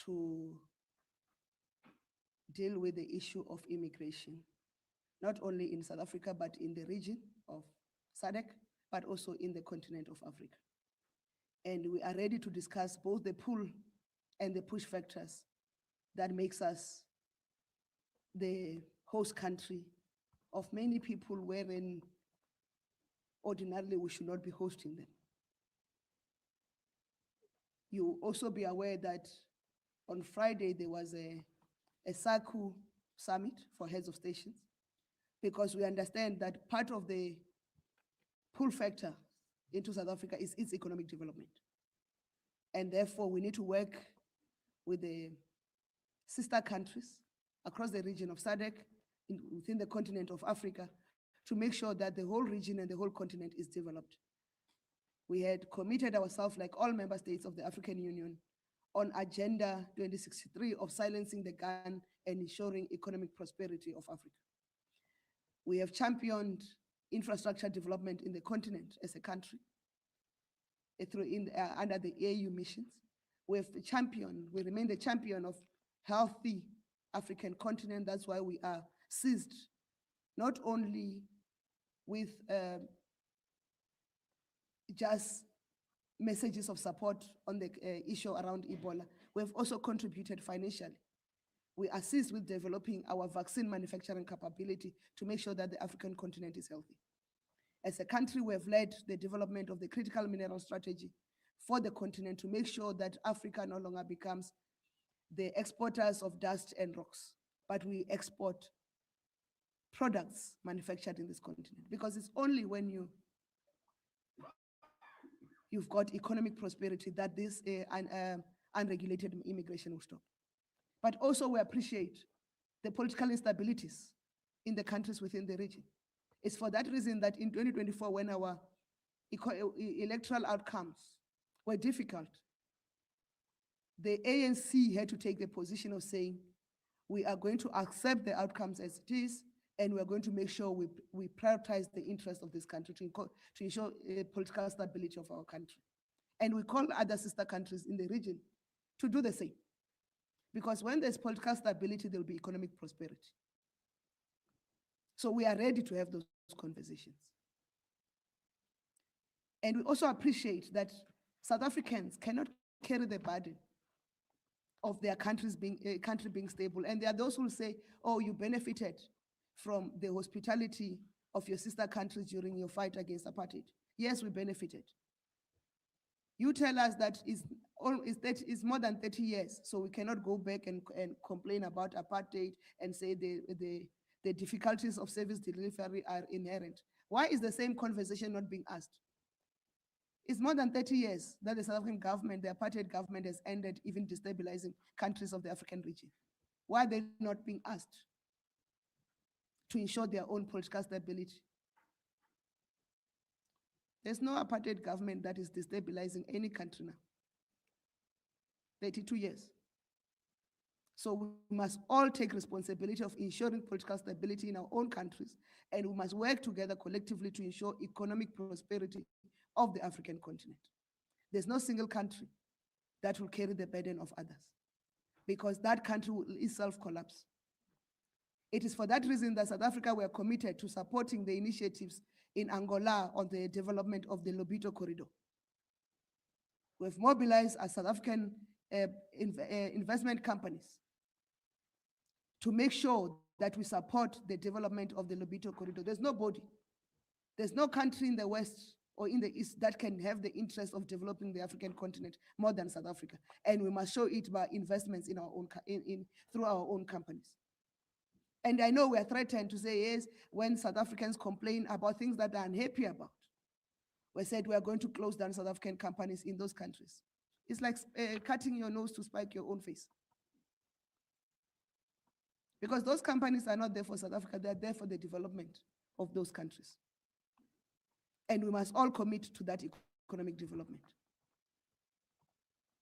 to deal with the issue of immigration, not only in South Africa, but in the region of SADC, but also in the continent of Africa. And we are ready to discuss both the pull and the push factors that makes us the host country of many people wherein ordinarily we should not be hosting them. You also be aware that on Friday there was a SACU summit for heads of stations, because we understand that part of the pull factor into South Africa is its economic development. And therefore, we need to work with the sister countries across the region of SADC, within the continent of Africa, to make sure that the whole region and the whole continent is developed. We had committed ourselves, like all member states of the African Union, on Agenda 2063 of silencing the gun and ensuring economic prosperity of Africa. We have championed infrastructure development in the continent as a country under the AU missions. We remain the champion of healthy African continent. That's why we are seized not only with just messages of support on the issue around Ebola. We have also contributed financially. We assist with developing our vaccine manufacturing capability to make sure that the African continent is healthy. As a country, we have led the development of the critical mineral strategy for the continent to make sure that Africa no longer becomes the exporters of dust and rocks, but we export products manufactured in this continent, because it's only when you've got economic prosperity that this unregulated immigration will stop. But also we appreciate the political instabilities in the countries within the region. It's for that reason that in 2024, when our electoral outcomes were difficult, the ANC had to take the position of saying, we are going to accept the outcomes as it is, and we're going to make sure we prioritize the interests of this country to ensure political stability of our country. And we call other sister countries in the region to do the same. Because when there's political stability, there'll be economic prosperity. So we are ready to have those conversations. And we also appreciate that South Africans cannot carry the burden of their country being stable. And there are those who will say, oh, you benefited from the hospitality of your sister countries during your fight against apartheid. Yes, we benefited. You tell us that it's more than 30 years, so we cannot go back and complain about apartheid and say the difficulties of service delivery are inherent. Why is the same conversation not being asked? It's more than 30 years that the South African government, the apartheid government, has ended even destabilizing countries of the African region. Why are they not being asked to ensure their own political stability? There's no apartheid government that is destabilizing any country now. 32 years. So we must all take responsibility of ensuring political stability in our own countries, and we must work together collectively to ensure economic prosperity of the African continent. There's no single country that will carry the burden of others, because that country will itself collapse. It is for that reason that South Africa were committed to supporting the initiatives in Angola on the development of the Lobito corridor. We've mobilized our South African investment companies to make sure that we support the development of the Lobito corridor. There's no country in the West or in the East that can have the interest of developing the African continent more than South Africa. And we must show it by investments in our own, through our own companies. And I know we are threatened to say, yes, when South Africans complain about things that they're unhappy about, we said we are going to close down South African companies in those countries. It's like cutting your nose to spike your own face. Because those companies are not there for South Africa, they're there for the development of those countries. And we must all commit to that economic development.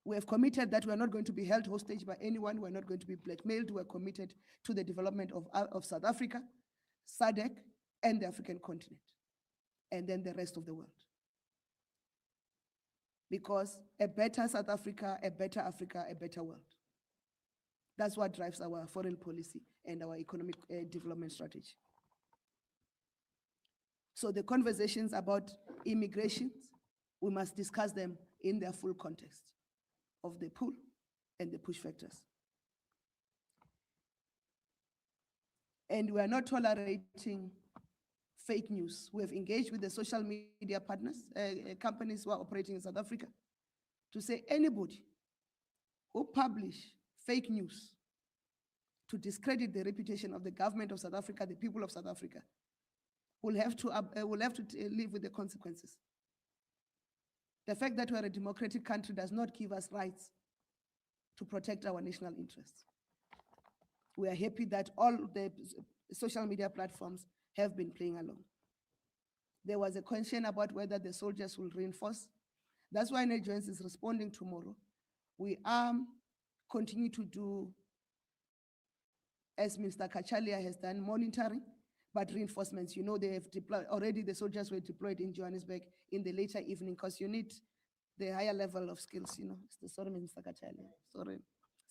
We have committed that we are not going to be held hostage by anyone. We're not going to be blackmailed. We're committed to the development of South Africa, SADC, and the African continent, and then the rest of the world. Because a better South Africa, a better Africa, a better world. That's what drives our foreign policy and our economic development strategy. So the conversations about immigration, we must discuss them in their full context of the pull and the push factors. And we are not tolerating fake news. We have engaged with the social media partners, companies who are operating in South Africa, to say anybody who publish fake news to discredit the reputation of the government of South Africa, the people of South Africa, will have to live with the consequences. The fact that we're a democratic country does not give us rights to protect our national interests. We are happy that all the social media platforms have been playing along. There was a question about whether the soldiers will reinforce. That's why Nigerians is responding tomorrow. We continue to do, as Mr. Kachalia has done, monitoring, but reinforcements. You know, they have deployed, already the soldiers were deployed in Johannesburg in the later evening because you need the higher level of skills, you know. Sorry, Mr. Kachalia,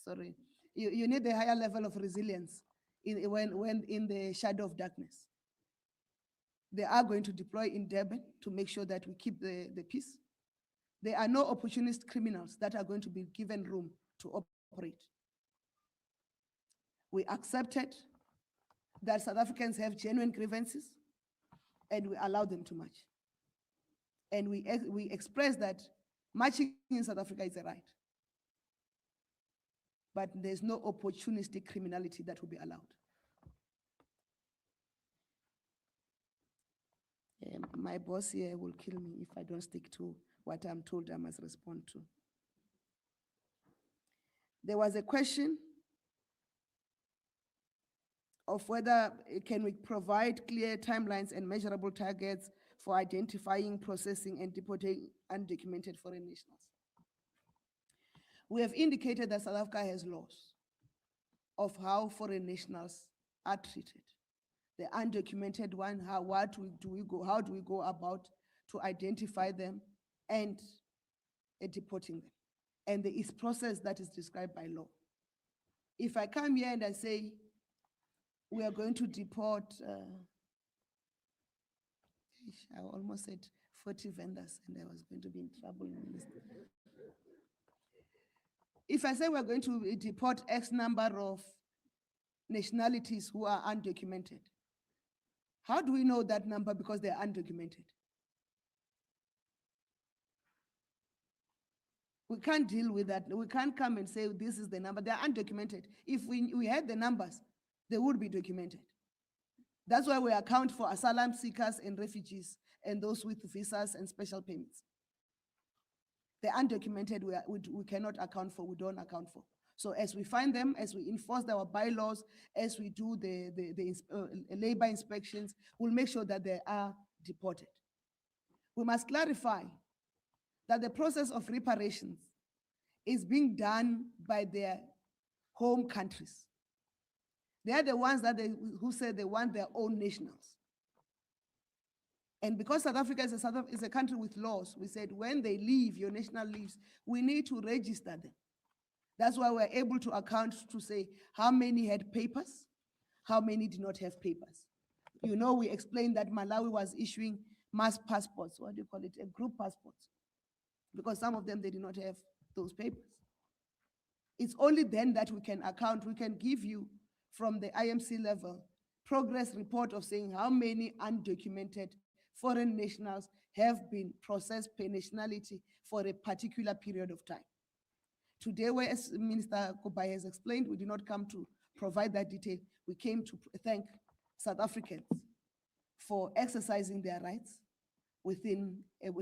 sorry. You need the higher level of resilience when in the shadow of darkness. They are going to deploy in Durban to make sure that we keep the peace. There are no opportunist criminals that are going to be given room to operate. We accepted that South Africans have genuine grievances and we allow them to march. And we express that marching in South Africa is a right. But there's no opportunistic criminality that will be allowed. My boss here will kill me if I don't stick to what I'm told I must respond to. There was a question of whether can we provide clear timelines and measurable targets for identifying, processing, and deporting undocumented foreign nationals. We have indicated that South Africa has laws of how foreign nationals are treated. The undocumented one, how do we go about to identify them and deporting them? And there is process that is described by law. If I come here and I say, we are going to deport, I almost said 40 vendors and I was going to be in trouble in this. If I say we're going to deport X number of nationalities who are undocumented, how do we know that number because they're undocumented? We can't deal with that. We can't come and say this is the number. They're undocumented. If we had the numbers, they would be documented. That's why we account for asylum seekers and refugees and those with visas and special permits. The undocumented we cannot account for, we don't account for. So as we find them, as we enforce our bylaws, as we do the labor inspections, we'll make sure that they are deported. We must clarify that the process of reparations is being done by their home countries. They are the ones who say they want their own nationals. And because South Africa is a country with laws, we said when they leave, your national leaves, we need to register them. That's why we're able to account to say how many had papers, how many did not have papers. You know, we explained that Malawi was issuing mass passports, what do you call it, a group passports, because some of them, they did not have those papers. It's only then that we can account, we can give you from the IMC level, progress report of saying how many undocumented foreign nationals have been processed per nationality for a particular period of time. Today, as Minister Kubai has explained, we did not come to provide that detail. We came to thank South Africans for exercising their rights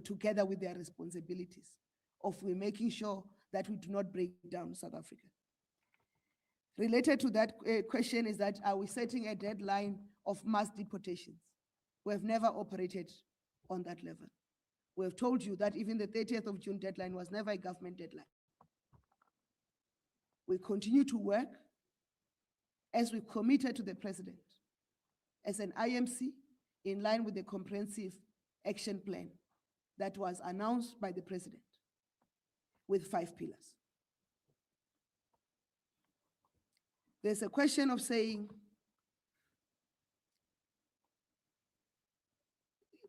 together with their responsibilities of making sure that we do not break down South Africa. Related to that question is that, are we setting a deadline of mass deportations? We have never operated on that level. We have told you that even the 30th of June deadline was never a government deadline. We continue to work as we committed to the president as an IMC in line with the comprehensive action plan that was announced by the president with 5 pillars. There's a question of saying,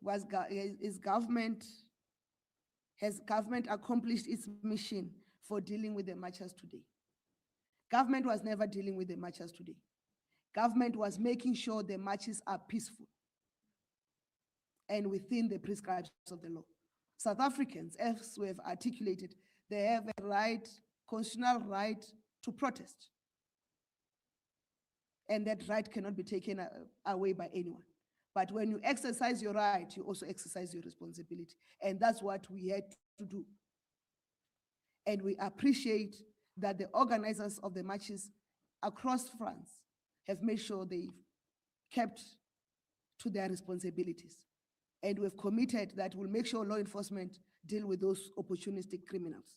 has government accomplished its mission for dealing with the marchers today? Government was never dealing with the marchers today. Government was making sure the marches are peaceful and within the prescribes of the law. South Africans, as we have articulated, they have a right, constitutional right to protest. And that right cannot be taken away by anyone. But when you exercise your right, you also exercise your responsibility. And that's what we had to do. And we appreciate that the organizers of the marches across France have made sure they've kept to their responsibilities. And we've committed that we'll make sure law enforcement deal with those opportunistic criminals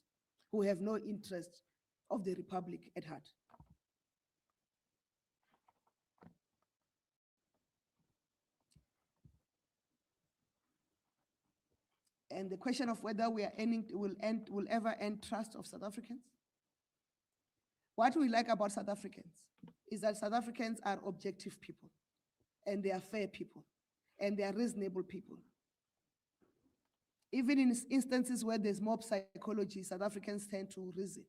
who have no interest of the Republic at heart. And the question of whether we are will ever end trust of South Africans. What we like about South Africans is that South Africans are objective people, and they are fair people, and they are reasonable people. Even in instances where there's mob psychology, South Africans tend to reason,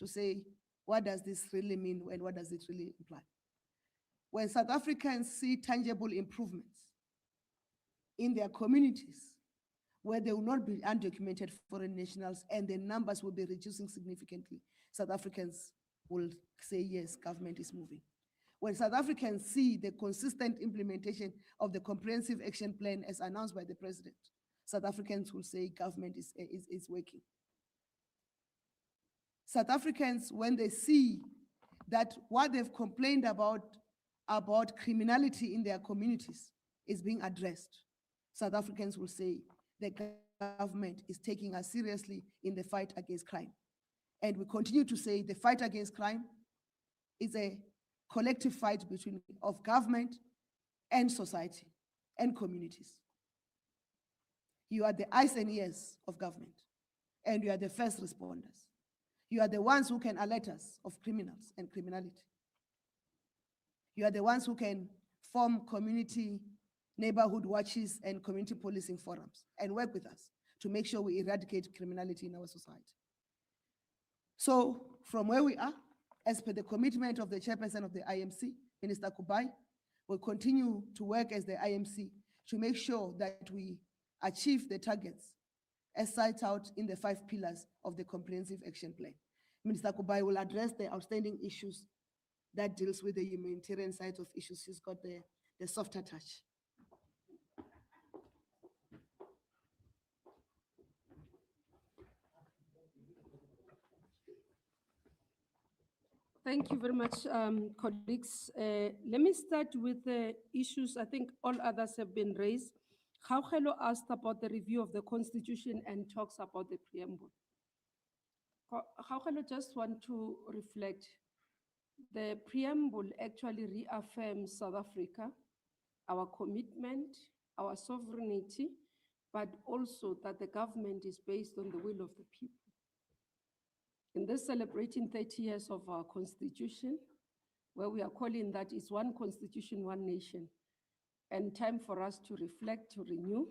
to say, what does this really mean and what does it really imply? When South Africans see tangible improvements in their communities, where there will not be undocumented foreign nationals and the numbers will be reducing significantly, South Africans will say, yes, government is moving. When South Africans see the consistent implementation of the comprehensive action plan as announced by the president, South Africans will say government is working. South Africans, when they see that what they've complained about criminality in their communities is being addressed, South Africans will say the government is taking us seriously in the fight against crime. And we continue to say the fight against crime is a collective fight of government and society and communities. You are the eyes and ears of government, and you are the first responders. You are the ones who can alert us of criminals and criminality. You are the ones who can form community neighborhood watches and community policing forums and work with us to make sure we eradicate criminality in our society. So from where we are, as per the commitment of the chairperson of the IMC, Minister Kubai, we'll continue to work as the IMC to make sure that we achieve the targets as set out in the 5 pillars of the comprehensive action plan. Minister Kubai will address the outstanding issues that deals with the humanitarian side of issues. She's got the softer touch. Thank you very much, colleagues. Let me start with the issues. I think all others have been raised. Gaugelo asked about the review of the Constitution and talks about the preamble. Gaugelo just want to reflect. The preamble actually reaffirms South Africa, our commitment, our sovereignty, but also that the government is based on the will of the people. In this celebrating 30 years of our constitution, where we are calling that is one constitution, one nation, and time for us to reflect, to renew,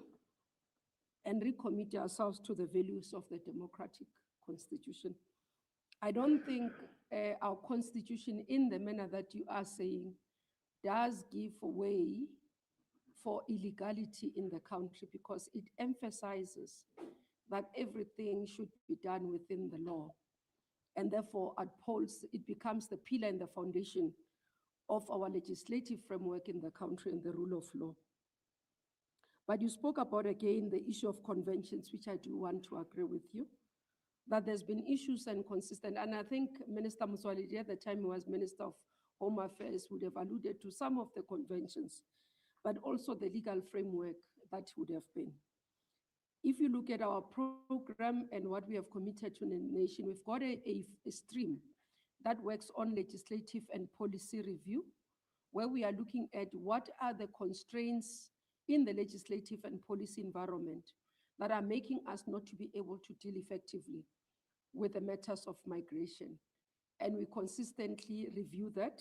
and recommit ourselves to the values of the democratic constitution. I don't think our constitution, in the manner that you are saying, does give way for illegality in the country, because it emphasizes that everything should be done within the law. And therefore upholds, it becomes the pillar and the foundation of our legislative framework in the country and the rule of law. But you spoke about, again, the issue of conventions, which I do want to agree with you, that there's been issues and consistent, and I think Minister Moswaledi at the time he was Minister of Home Affairs would have alluded to some of the conventions, but also the legal framework that would have been. If you look at our program and what we have committed to the nation, we've got a stream that works on legislative and policy review, where we are looking at what are the constraints in the legislative and policy environment that are making us not to be able to deal effectively with the matters of migration. And we consistently review that.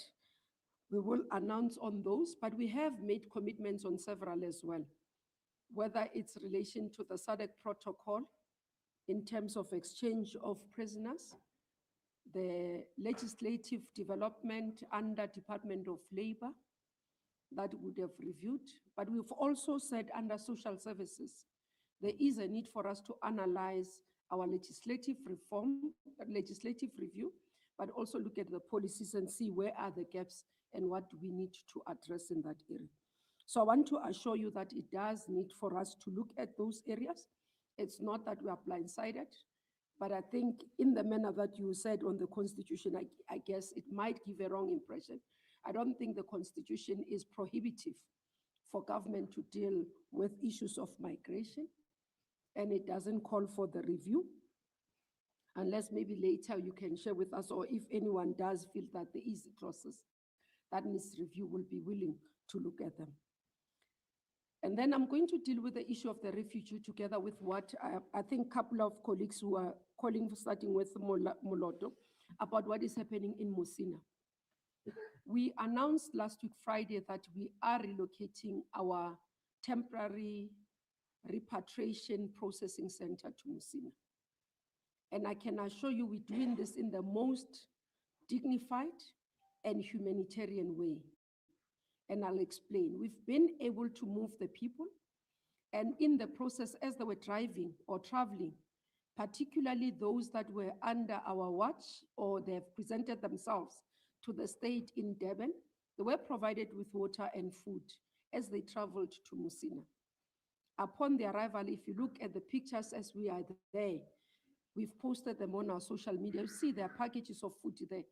We will announce on those, but we have made commitments on several as well, whether it's relation to the SADC protocol in terms of exchange of prisoners, the legislative development under Department of Labor that would have reviewed, but we've also said under social services, there is a need for us to analyze our legislative review, but also look at the policies and see where are the gaps and what do we need to address in that area. So I want to assure you that it does need for us to look at those areas. It's not that we are blindsided, but I think in the manner that you said on the Constitution, I guess it might give a wrong impression. I don't think the Constitution is prohibitive for government to deal with issues of migration, and it doesn't call for the review, unless maybe later you can share with us, or if anyone does feel that there is clauses that needs review, will be willing to look at them. And then I'm going to deal with the issue of the refugee together with what I think a couple of colleagues who are calling, starting with Moloto, about what is happening in Musina. We announced last week, Friday, that we are relocating our temporary repatriation processing center to Musina. And I can assure you we're doing this in the most dignified and humanitarian way. And I'll explain. We've been able to move the people, and in the process, as they were driving or traveling, particularly those that were under our watch or they have presented themselves to the state in Durban, they were provided with water and food as they traveled to Musina. Upon their arrival, if you look at the pictures as we are there, we've posted them on our social media. You see there are packages of food there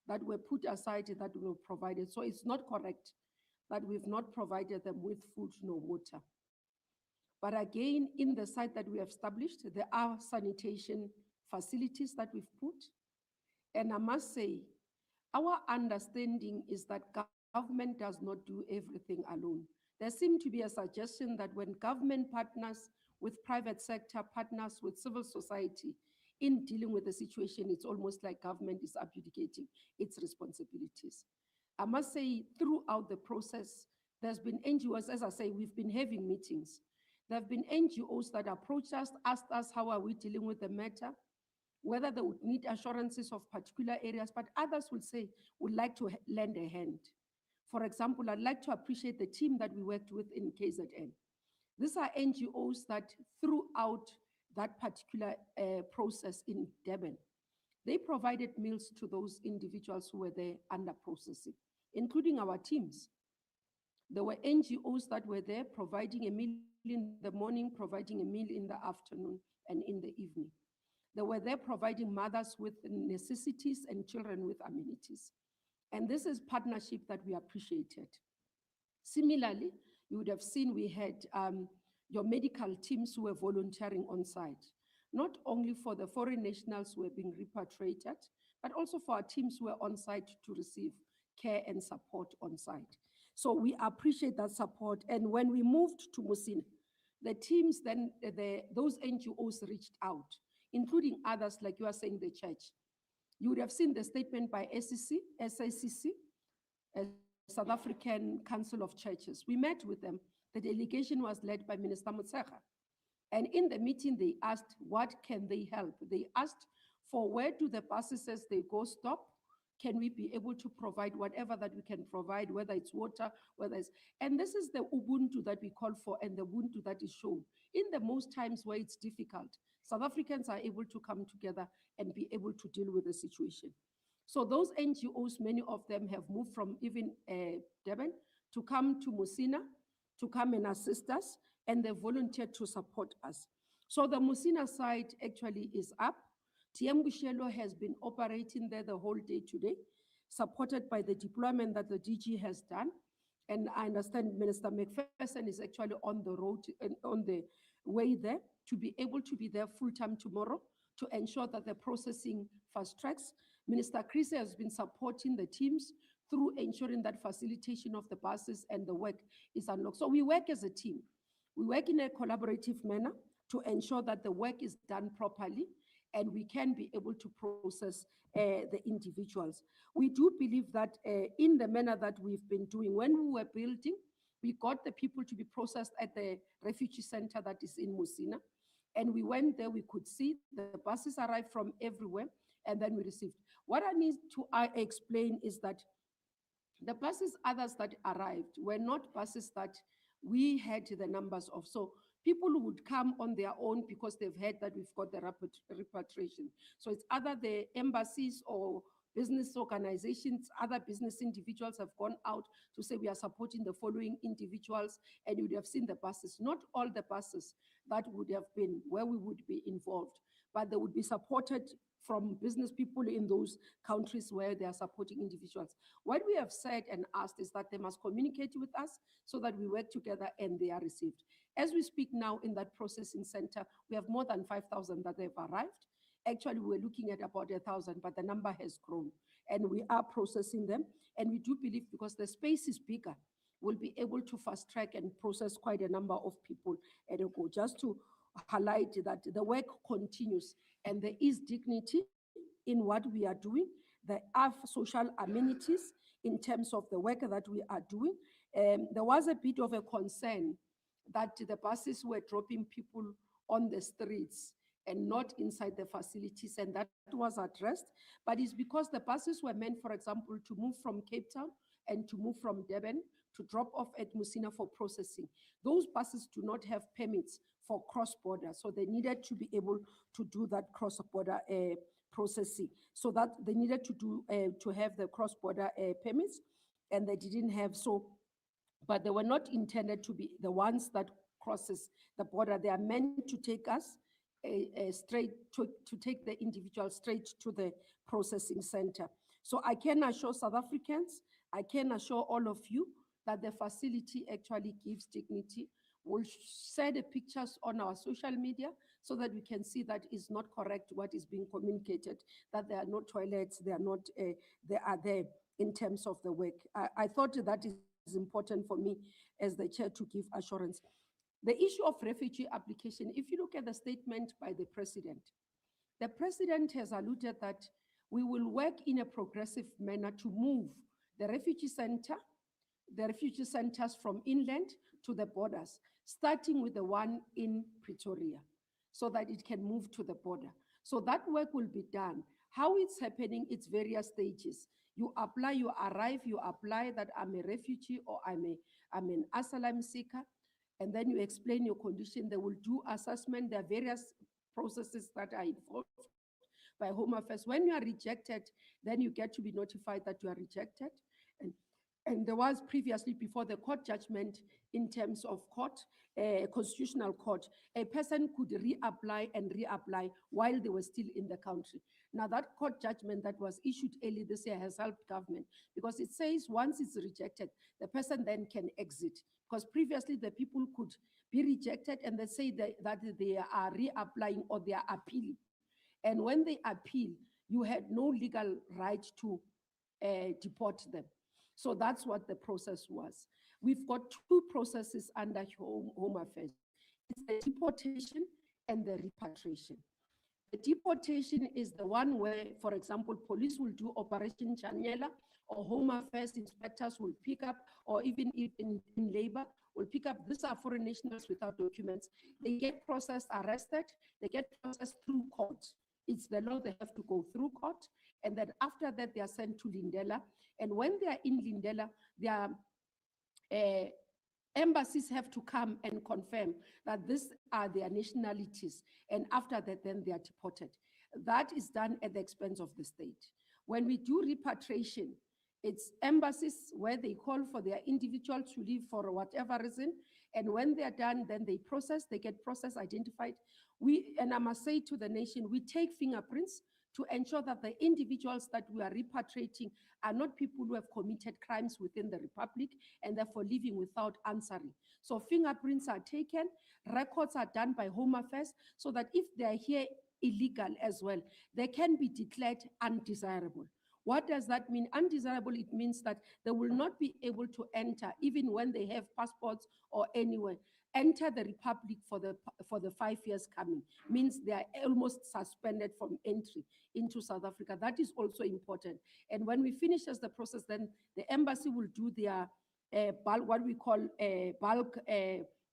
that were put aside that were provided. So it's not correct that we've not provided them with food nor water. But again, in the site that we have established, there are sanitation facilities that we've put. And I must say, our understanding is that government does not do everything alone. There seemed to be a suggestion that when government partners with private sector, partners with civil society in dealing with the situation, it's almost like government is abdicating its responsibilities. I must say, throughout the process, there's been NGOs, as I say, we've been having meetings. There have been NGOs that approached us, asked us how are we dealing with the matter, whether they would need assurances of particular areas, but others would say, would like to lend a hand. For example, I'd like to appreciate the team that we worked with in KZN. These are NGOs that throughout that particular process in Durban, they provided meals to those individuals who were there under processing, including our teams. There were NGOs that were there providing a meal in the morning, providing a meal in the afternoon, and in the evening. They were there providing mothers with necessities and children with amenities. And this is partnership that we appreciated. Similarly, you would have seen we had your medical teams who were volunteering on site, not only for the foreign nationals who were being repatriated, but also for our teams who were on site to receive care and support on site. So we appreciate that support. And when we moved to Musina, the teams then, those NGOs reached out, including others, like you are saying, the church. You would have seen the statement by SACC, South African Council of Churches. We met with them. The delegation was led by Minister Motshekga. And in the meeting, they asked, what can they help? They asked for where do the buses as they go stop? Can we be able to provide whatever that we can provide, whether it's water, whether it's, and this is the Ubuntu that we call for and the Ubuntu that is shown. In the most times where it's difficult, South Africans are able to come together and be able to deal with the situation. So those NGOs, many of them have moved from even Durban to come to Musina, to come and assist us, and they volunteered to support us. So the Musina side actually is up. Tiembushelo has been operating there the whole day today, supported by the deployment that the DG has done. And I understand Minister McPherson is actually on the road, on the way there, to be able to be there full-time tomorrow to ensure that the processing fast tracks. Minister Chris has been supporting the teams through ensuring that facilitation of the buses and the work is unlocked. So we work as a team. We work in a collaborative manner to ensure that the work is done properly and we can be able to process the individuals. We do believe that in the manner that we've been doing, when we were building, we got the people to be processed at the refugee center that is in Musina. And we went there, we could see the buses arrived from everywhere, and then we received. What I need to explain is that the buses, others that arrived, were not buses that we had the numbers of. So people would come on their own because they've heard that we've got the rapid repatriation. So it's either the embassies or business organizations, other business individuals have gone out to say we are supporting the following individuals, and you would have seen the buses. Not all the buses that would have been where we would be involved, but they would be supported from business people in those countries where they are supporting individuals. What we have said and asked is that they must communicate with us so that we work together and they are received. As we speak now in that processing center, we have more than 5,000 that have arrived. Actually, we're looking at about 1,000, but the number has grown and we are processing them. And we do believe because the space is bigger, we'll be able to fast track and process quite a number of people at a go. Just to highlight that the work continues and there is dignity in what we are doing. There are social amenities in terms of the work that we are doing. There was a bit of a concern that the buses were dropping people on the streets and not inside the facilities, and that was addressed. But it's because the buses were meant, for example, to move from Cape Town and to move from Durban to drop off at Musina for processing. Those buses do not have permits for cross-border, so they needed to be able to do that cross-border processing. So that they needed to have the cross-border permits, and they didn't have so. But they were not intended to be the ones that crosses the border. They are meant to take us straight to take the individual straight to the processing center. So I can assure South Africans, I can assure all of you that the facility actually gives dignity. We'll share the pictures on our social media so that we can see that is not correct what is being communicated, that there are no toilets, they are not, they are there in terms of the work. I thought that is important for me as the chair to give assurance. The issue of refugee application, if you look at the statement by the president has alluded that we will work in a progressive manner to move the refugee centers from inland to the borders, starting with the one in Pretoria, so that it can move to the border. So that work will be done. How it's happening, it's various stages. You apply, you arrive, you apply that I'm a refugee or I'm an asylum seeker, and then you explain your condition. They will do assessment. There are various processes that are involved by Home Affairs. When you are rejected, then you get to be notified that you are rejected. And there was previously, before the court judgment, in terms of court, constitutional court, a person could reapply and reapply while they were still in the country. Now that court judgment that was issued early this year has helped government because it says once it's rejected, the person then can exit. Because previously the people could be rejected and they say that they are reapplying or they are appealing. And when they appeal, you had no legal right to deport them. So that's what the process was. We've got two processes under Home Affairs. It's the deportation and the repatriation. The deportation is the one where, for example, police will do Operation Chanyela, or Home Affairs inspectors will pick up, or even in labor, will pick up. These are foreign nationals without documents. They get processed, arrested, they get processed through court. It's the law, they have to go through court. And then after that, they are sent to Lindela. And when they are in Lindela, their embassies have to come and confirm that these are their nationalities. And after that, then they are deported. That is done at the expense of the state. When we do repatriation, it's embassies where they call for their individual to leave for whatever reason. And when they are done, then they process, they get process identified. And I must say to the nation, we take fingerprints to ensure that the individuals that we are repatriating are not people who have committed crimes within the Republic and therefore living without answering. So fingerprints are taken, records are done by Home Affairs, so that if they're here illegal as well, they can be declared undesirable. What does that mean? Undesirable, it means that they will not be able to enter, even when they have passports or anywhere, enter the Republic for the 5 years coming. Means they are almost suspended from entry into South Africa. That is also important. And when we finish as the process, then the embassy will do their bulk, what we call a bulk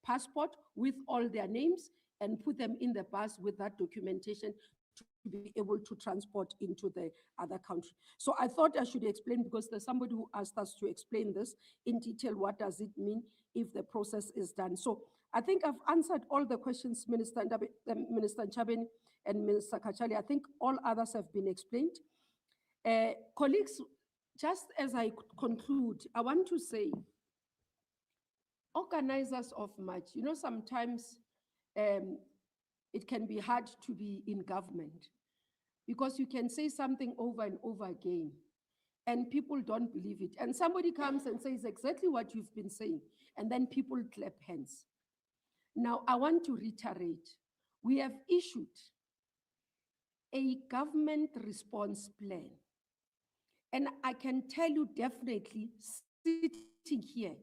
passport with all their names and put them in the bus with that documentation to be able to transport into the other country. So I thought I should explain, because there's somebody who asked us to explain this in detail. What does it mean if the process is done? So I think I've answered all the questions, Minister Ntshavheni and Minister Kachali. I think all others have been explained. Colleagues, just as I conclude, I want to say, organizers of March, you know, sometimes it can be hard to be in government because you can say something over and over again and people don't believe it. And somebody comes and says exactly what you've been saying, and then people clap hands. Now, I want to reiterate, we have issued a government response plan. And I can tell you definitely, sitting here,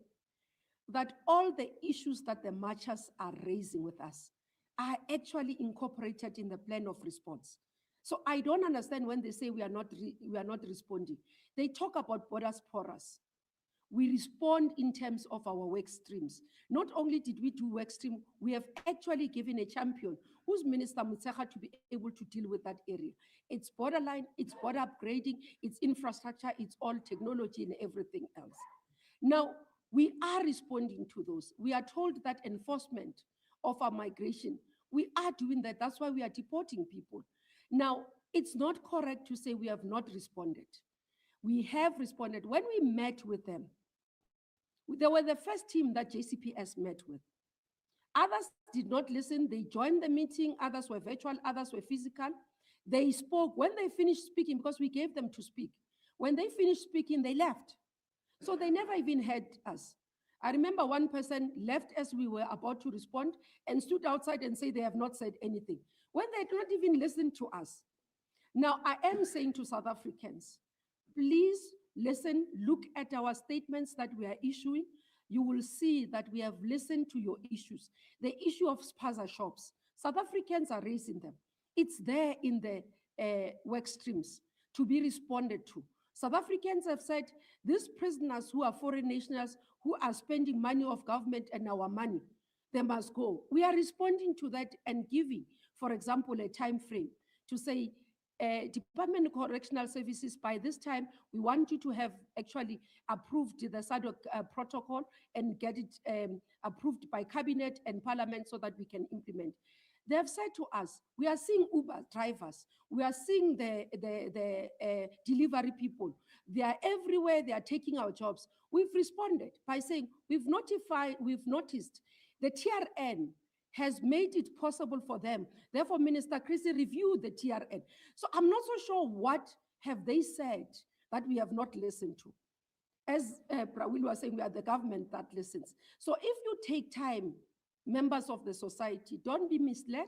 that all the issues that the marchers are raising with us are actually incorporated in the plan of response. So I don't understand when they say we are not responding. They talk about borders porous. We respond in terms of our work streams. Not only did we do work stream, we have actually given a champion who's Minister Mutseha to be able to deal with that area. It's borderline, it's border upgrading, it's infrastructure, it's all technology and everything else. Now, we are responding to those. We are told that enforcement of our migration, we are doing that. That's why we are deporting people. Now, it's not correct to say we have not responded. We have responded. When we met with them, they were the first team that JCPS met with. Others did not listen. They joined the meeting. Others were virtual, others were physical. They spoke. When they finished speaking, because we gave them to speak, when they finished speaking, they left. So they never even heard us. I remember one person left as we were about to respond and stood outside and said they have not said anything, when they did not even listen to us. Now, I am saying to South Africans, please listen, look at our statements that we are issuing. You will see that we have listened to your issues. The issue of spaza shops, South Africans are raising them. It's there in the work streams to be responded to. South Africans have said, these prisoners who are foreign nationals who are spending money of government and our money, they must go. We are responding to that and giving, for example, a time frame to say, Department of Correctional Services, by this time, we want you to have actually approved the SADC protocol and get it approved by cabinet and parliament so that we can implement. They have said to us, we are seeing Uber drivers, we are seeing the delivery people. They are everywhere, they are taking our jobs. We've responded by saying, we've noticed the TRN has made it possible for them. Therefore, Minister Chrissy reviewed the TRN. So I'm not so sure what have they said that we have not listened to. As Prawil was saying, we are the government that listens. So if you take time, members of the society, don't be misled.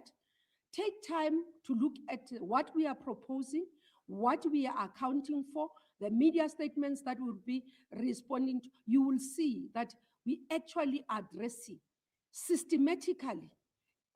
Take time to look at what we are proposing, what we are accounting for, the media statements that will be responding to. You will see that we actually addressing systematically,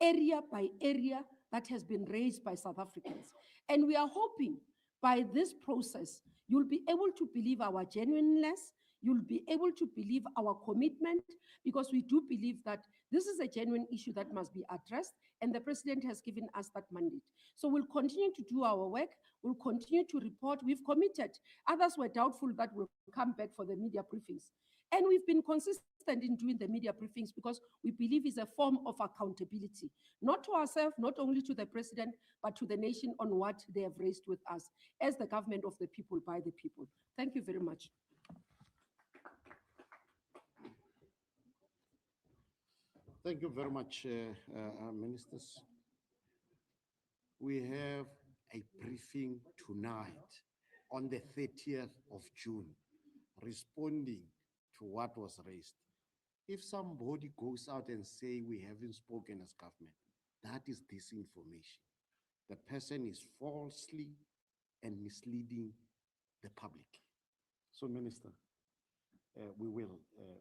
area by area, that has been raised by South Africans. And we are hoping by this process, you'll be able to believe our genuineness, you'll be able to believe our commitment, because we do believe that this is a genuine issue that must be addressed, and the president has given us that mandate. So we'll continue to do our work, we'll continue to report. We've committed. Others were doubtful that we'll come back for the media briefings. And we've been consistent in doing the media briefings because we believe it's a form of accountability, not to ourselves, not only to the president, but to the nation on what they have raised with us as the government of the people, by the people. Thank you very much. Thank you very much, ministers. We have a briefing tonight on the 30th of June, responding to what was raised. If somebody goes out and say we haven't spoken as government, that is disinformation. The person is falsely and misleading the public. So, Minister, we will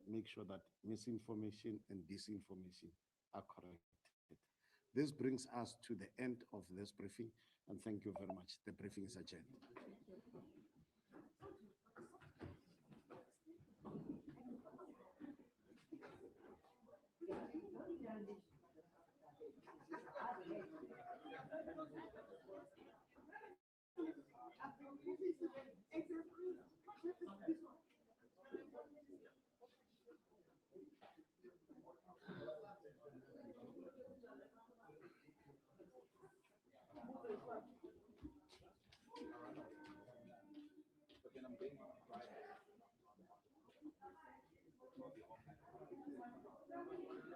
make sure that misinformation and disinformation are corrected. This brings us to the end of this briefing, and thank you very much. The briefing is adjourned.